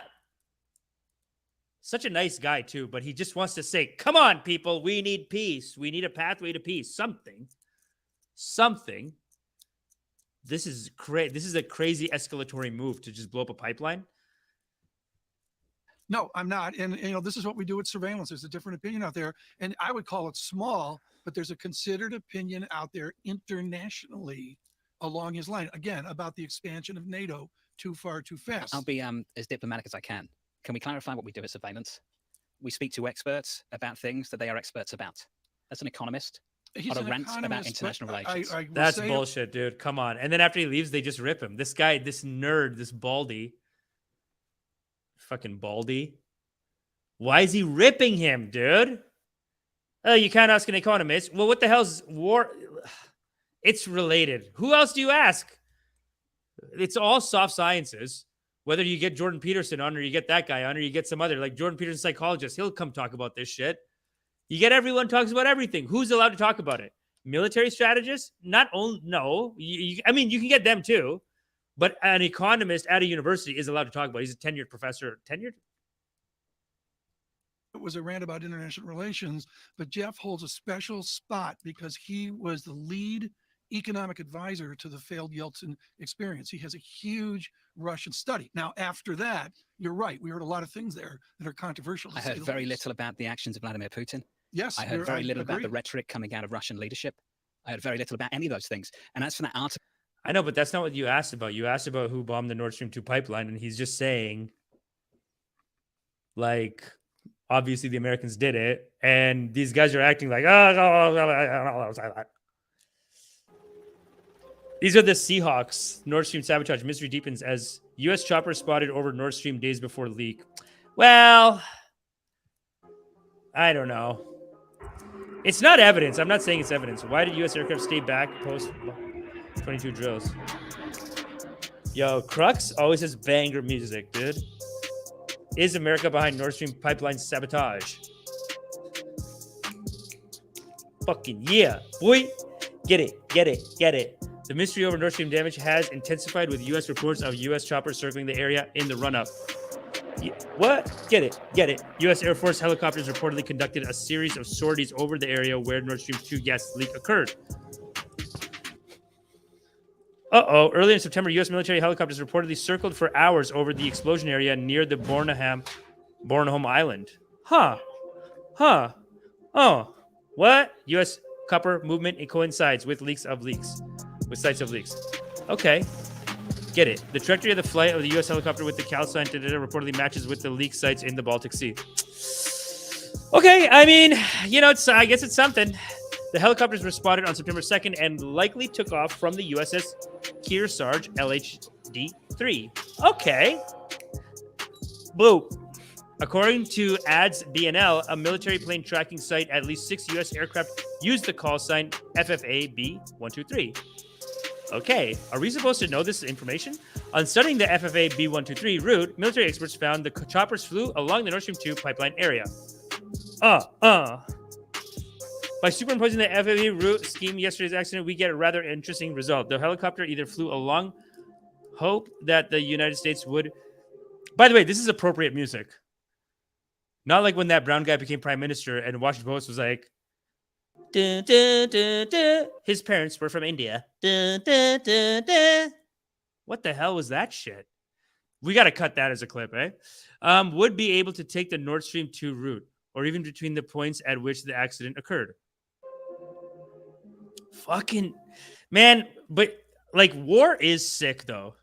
Such a nice guy, too, but he just wants to say, come on, people, we need peace. We need a pathway to peace. Something. This is a crazy escalatory move to just blow up a pipeline. No, I'm not. And, this is what we do with surveillance. There's a different opinion out there. And I would call it small, but there's a considered opinion out there internationally along his line, again, about the expansion of NATO too far, too fast. I'll be as diplomatic as I can. Can we clarify what we do as surveillance? We speak to experts about things that they are experts about. As an economist, on a rant about international relations. That's bullshit, dude. Come on. And then after he leaves, they just rip him. This guy, this nerd, this baldy. Fucking baldy. Why is he ripping him, dude? Oh, you can't ask an economist. Well, what the hell's war? It's related. Who else do you ask? It's all soft sciences. Whether you get Jordan Peterson on or you get that guy on or you get some other, like Jordan Peterson, psychologist, he'll come talk about this shit. You get everyone talks about everything. Who's allowed to talk about it? Military strategists? Not only, no. I mean, you can get them too. But an economist at a university is allowed to talk about it. He's a tenured professor. Tenured? It was a rant about international relations, but Jeff holds a special spot because he was the lead economic advisor to the failed Yeltsin experience. He has a huge Russian study. Now, after that, you're right. We heard a lot of things there that are controversial. I heard very little about the actions of Vladimir Putin. Yes. I heard very little about the rhetoric coming out of Russian leadership. I heard very little about any of those things. And as for that article, I know, but that's not what you asked about. You asked about who bombed the Nord Stream 2 pipeline, and he's just saying, like, obviously the Americans did it, and these guys are acting like, These are the Seahawks. Nord Stream sabotage mystery deepens as U.S. chopper spotted over Nord Stream days before leak. Well, I don't know. It's not evidence. I'm not saying it's evidence. Why did U.S. aircraft stay back post 22 drills? Yo, Crux always has banger music, dude. Is America behind Nord Stream pipeline sabotage? Fucking yeah, boy. Get it, get it, get it. The mystery over Nord Stream damage has intensified with U.S. reports of U.S. choppers circling the area in the run-up. What? Get it, get it. U.S. Air Force helicopters reportedly conducted a series of sorties over the area where Nord Stream 2 gas leak occurred. Uh-oh. Earlier in September, U.S. military helicopters reportedly circled for hours over the explosion area near the Bornholm Island. Huh. Oh. What? U.S. copper movement, it coincides with sites of leaks. Okay. Get it. The trajectory of the flight of the U.S. helicopter with the calcine reportedly matches with the leak sites in the Baltic Sea. Okay, I mean, I guess it's something. The helicopters were spotted on September 2nd and likely took off from the USS Kearsarge LHD-3. Okay. Blue. According to ADS BNL, a military plane tracking site, at least 6 U.S. aircraft used the call sign FFA-B123. Okay, are we supposed to know this information? On studying the FFA-B123 route, military experts found the choppers flew along the Nord Stream 2 pipeline area. By superimposing the FFA route scheme yesterday's accident, we get a rather interesting result. The helicopter either flew along, hope that the United States would... By the way, this is appropriate music. Not like when that brown guy became prime minister and Washington Post was like, dun, dun, dun, dun. His parents were from India. Dun, dun, dun, dun. What the hell was that shit? We got to cut that as a clip, eh? Would be able to take the Nord Stream 2 route, or even between the points at which the accident occurred. Fucking, man, but like war is sick though.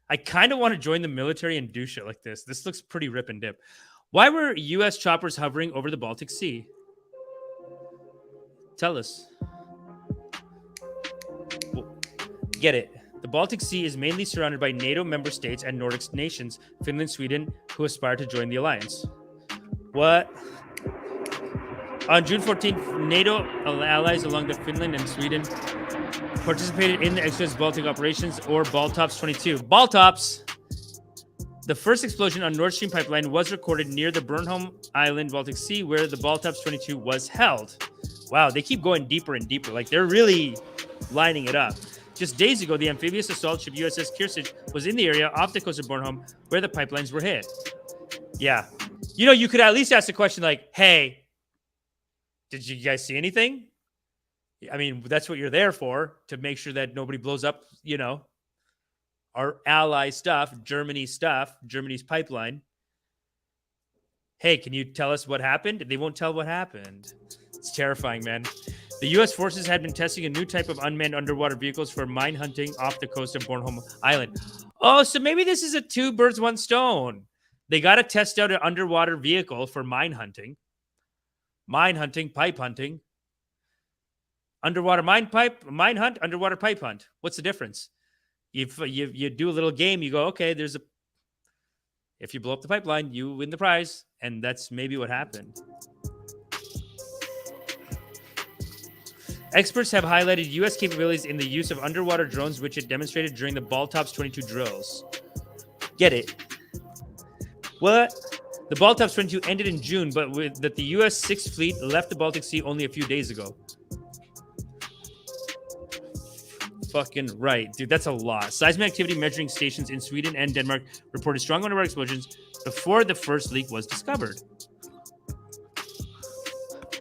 I kind of want to join the military and do shit like this. This looks pretty rip and dip. Why were U.S. choppers hovering over the Baltic Sea? Tell us. Get it. The Baltic Sea is mainly surrounded by NATO member states and Nordic nations, Finland, Sweden, who aspire to join the alliance. What? On June 14th, NATO allies along the Finland and Sweden participated in the exercise Baltic operations, or Baltops 22. Baltops! The first explosion on Nord Stream pipeline was recorded near the Bornholm Island, Baltic Sea, where the Baltops 22 was held. Wow, they keep going deeper and deeper. Like, they're really lining it up. Just days ago, the amphibious assault ship USS Kearsarge was in the area off the coast of Bornholm where the pipelines were hit. Yeah. You know, you could at least ask the question like, hey, did you guys see anything? I mean, that's what you're there for, to make sure that nobody blows up, you know, our ally stuff, Germany's pipeline. Hey, can you tell us what happened? They won't tell what happened. It's terrifying, man. The U.S. forces had been testing a new type of unmanned underwater vehicles for mine hunting off the coast of Bornholm Island. Oh, so maybe this is a 2 birds, 1 stone. They got to test out an underwater vehicle for mine hunting. Mine hunting, pipe hunting. Underwater mine hunt, underwater pipe hunt. What's the difference? If you do a little game, you go, okay, if you blow up the pipeline, you win the prize. And that's maybe what happened. Experts have highlighted U.S. capabilities in the use of underwater drones, which it demonstrated during the Baltops 22 drills. Get it? What? The Baltops 22 ended in June, but that the U.S. 6th Fleet left the Baltic Sea only a few days ago. Fucking right. Dude, that's a lot. Seismic activity measuring stations in Sweden and Denmark reported strong underwater explosions before the first leak was discovered.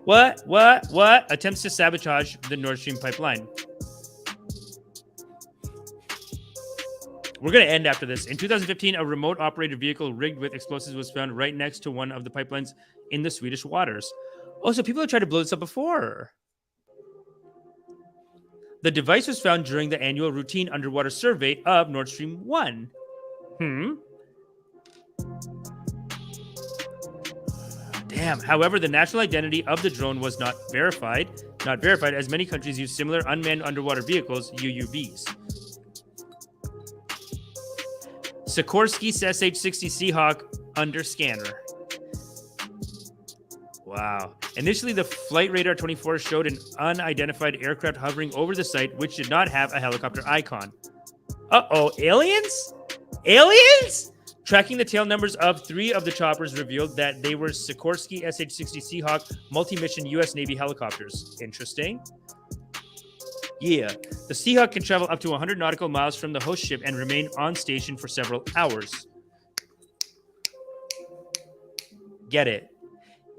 What? Attempts to sabotage the Nord Stream pipeline. We're going to end after this. In 2015, a remote operated vehicle rigged with explosives was found right next to one of the pipelines in the Swedish waters. Oh, so people have tried to blow this up before. The device was found during the annual routine underwater survey of Nord Stream 1. Damn. However, the national identity of the drone was not verified, as many countries use similar unmanned underwater vehicles, UUVs. Sikorsky SH-60 Seahawk under scanner. Wow. Initially, the Flight Radar 24 showed an unidentified aircraft hovering over the site, which did not have a helicopter icon. Uh-oh, aliens? Aliens? Tracking the tail numbers of 3 of the choppers revealed that they were Sikorsky SH-60 Seahawk multi-mission U.S. Navy helicopters. Interesting. Yeah. The Seahawk can travel up to 100 nautical miles from the host ship and remain on station for several hours. Get it.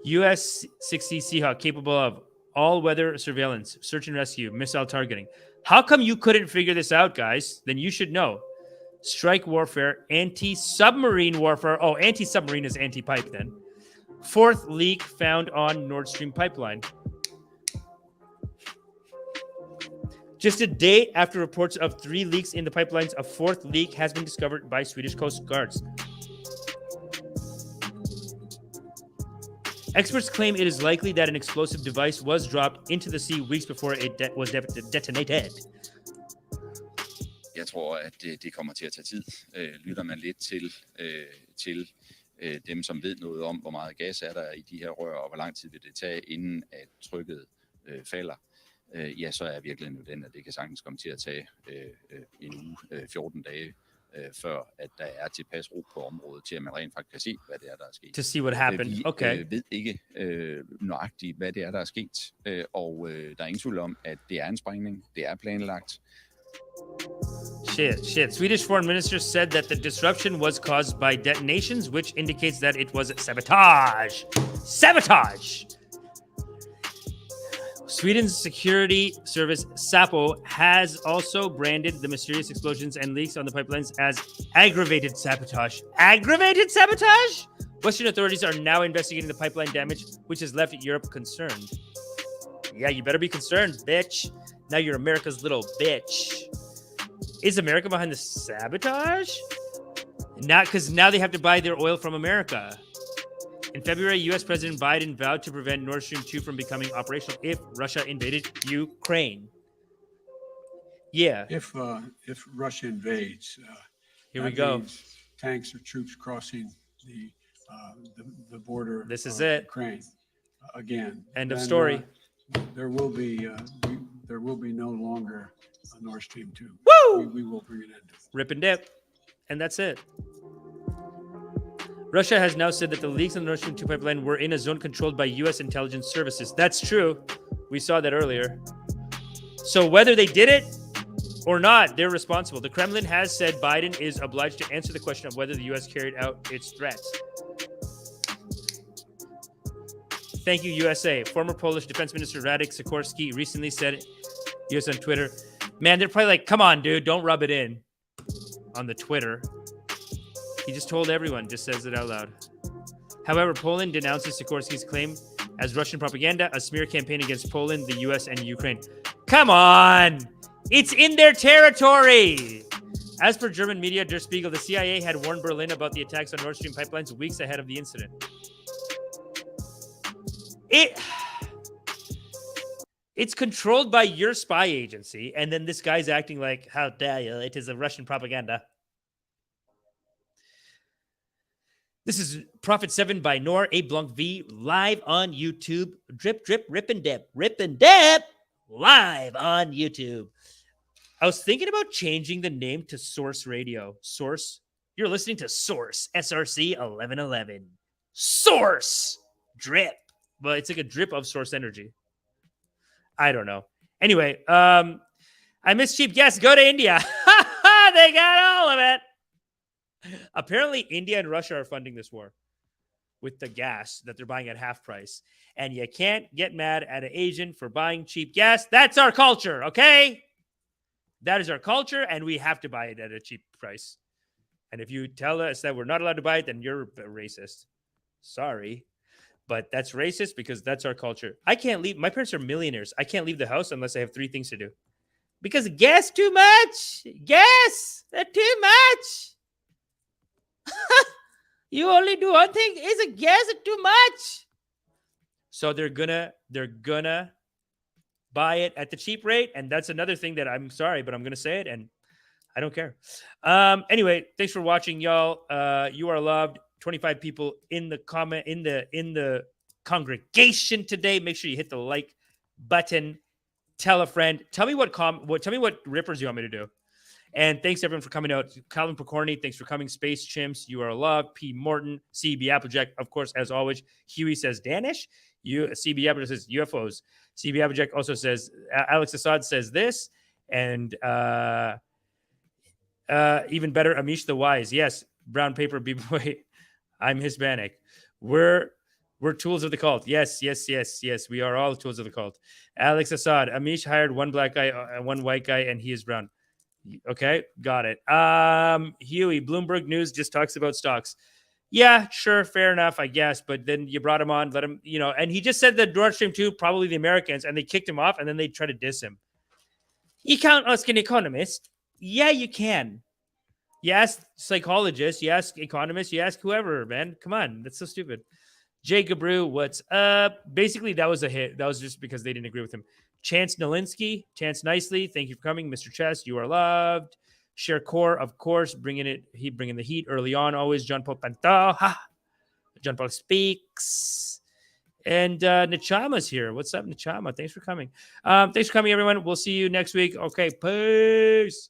U.S. 60 Seahawk capable of all-weather surveillance, search and rescue, missile targeting. How come you couldn't figure this out, guys? Then you should know. Strike warfare, anti-submarine warfare. Oh, anti-submarine is anti-pipe then. 4th leak found on Nord Stream pipeline. Just a day after reports of 3 leaks in the pipelines, a 4th leak has been discovered by Swedish Coast Guards. Experts claim it is likely that an explosive device was dropped into the sea weeks before it was detonated. Jeg tror, at det kommer til at tage tid. Lytter man lidt til dem, som ved noget om, hvor meget gas er der i de her rør, og hvor lang tid vil det tage, inden at trykket falder, ja, så er virkeligheden jo den, at det kan sagtens komme til at tage en uge, 14 dage, før at der er tilpas ro på området, til at man rent faktisk kan se, hvad det er, der er sket. To see what happened. Okay. Vi ved ikke nøjagtigt, hvad det er, der er sket, og der er ingen tvivl om, at det er en sprængning, det er planlagt. Shit. Swedish foreign minister said that the disruption was caused by detonations, which indicates that it was sabotage. Sabotage! Sweden's security service, Säpo, has also branded the mysterious explosions and leaks on the pipelines as aggravated sabotage. Aggravated sabotage? Western authorities are now investigating the pipeline damage, which has left Europe concerned. Yeah, you better be concerned, bitch. Now you're America's little bitch. Is America behind the sabotage? Not because now they have to buy their oil from America. In February, U.S. President Biden vowed to prevent Nord Stream 2 from becoming operational if Russia invaded Ukraine. Yeah. If Russia invades, here we go. Tanks or troops crossing the border. This is it. Ukraine again. End of story. There will be no longer a Nord Stream 2. Woo! We will bring it in. Rip and dip. And that's it. Russia has now said that the leaks on the Nord Stream 2 pipeline were in a zone controlled by U.S. intelligence services. That's true. We saw that earlier. So whether they did it or not, they're responsible. The Kremlin has said Biden is obliged to answer the question of whether the U.S. carried out its threats. Thank you, USA. Former Polish Defense Minister Radek Sikorski recently said, U.S. on Twitter, man, they're probably like, come on, dude, don't rub it in on the Twitter. He just told everyone, just says it out loud. However, Poland denounces Sikorski's claim as Russian propaganda, a smear campaign against Poland, the U.S., and Ukraine. Come on! It's in their territory! As per German media Der Spiegel, the CIA had warned Berlin about the attacks on Nord Stream pipelines weeks ahead of the incident. It's controlled by your spy agency, and then this guy's acting like, how dare you, it is a Russian propaganda. This is Prophet 7 by Noor A. Blanc V, live on YouTube. Drip, drip, rip and dip, live on YouTube. I was thinking about changing the name to Source Radio. Source, you're listening to Source, SRC 1111. Source, drip. Well, it's like a drip of source energy. I don't know. Anyway, I miss cheap gas. Go to India. They got all of it. Apparently, India and Russia are funding this war with the gas that they're buying at half price. And you can't get mad at an Asian for buying cheap gas. That's our culture, okay? That is our culture, and we have to buy it at a cheap price. And if you tell us that we're not allowed to buy it, then you're a racist. Sorry. But that's racist because that's our culture. I can't leave. My parents are millionaires. I can't leave the house unless I have 3 things to do. Because gas too much. Gas, they're too much. You only do one thing. Is a gas too much? So they're gonna buy it at the cheap rate, and that's another thing that I'm sorry, but I'm gonna say it, and I don't care. Anyway, thanks for watching, y'all. You are loved. 25 people in the comment in the congregation today. Make sure you hit the like button. Tell a friend. Tell me tell me what rippers you want me to do. And thanks everyone for coming out. Calvin Pokorny, thanks for coming. Space Chimps, you are loved. P. Morton, CB Applejack, of course, as always. Huey says Danish. CB Applejack says UFOs. CB Applejack also says Alex Assad says this, and even better, Amish the Wise. Yes, brown paper b-boy. I'm Hispanic. We're tools of the cult. Yes. We are all tools of the cult. Alex Assad. Amish hired one black guy, one white guy, and he is brown. Okay, got it. Huey, Bloomberg News just talks about stocks. Yeah, sure, fair enough, I guess. But then you brought him on, let him, and he just said that Nord Stream 2, probably the Americans, and they kicked him off, and then they try to diss him. You can't ask an economist. Yeah, you can. You ask psychologists, you ask economists, you ask whoever, man. Come on, that's so stupid. Jacob Brew, what's up? Basically, that was a hit. That was just because they didn't agree with him. Chance Nolinsky, Chance Nicely, thank you for coming. Mr. Chess, you are loved. Share Core, of course, bringing the heat early on. Always John Paul Pantal. Ha! John Paul speaks. And Nachama's here. What's up, Nachama? Thanks for coming. Thanks for coming, everyone. We'll see you next week. Okay, peace.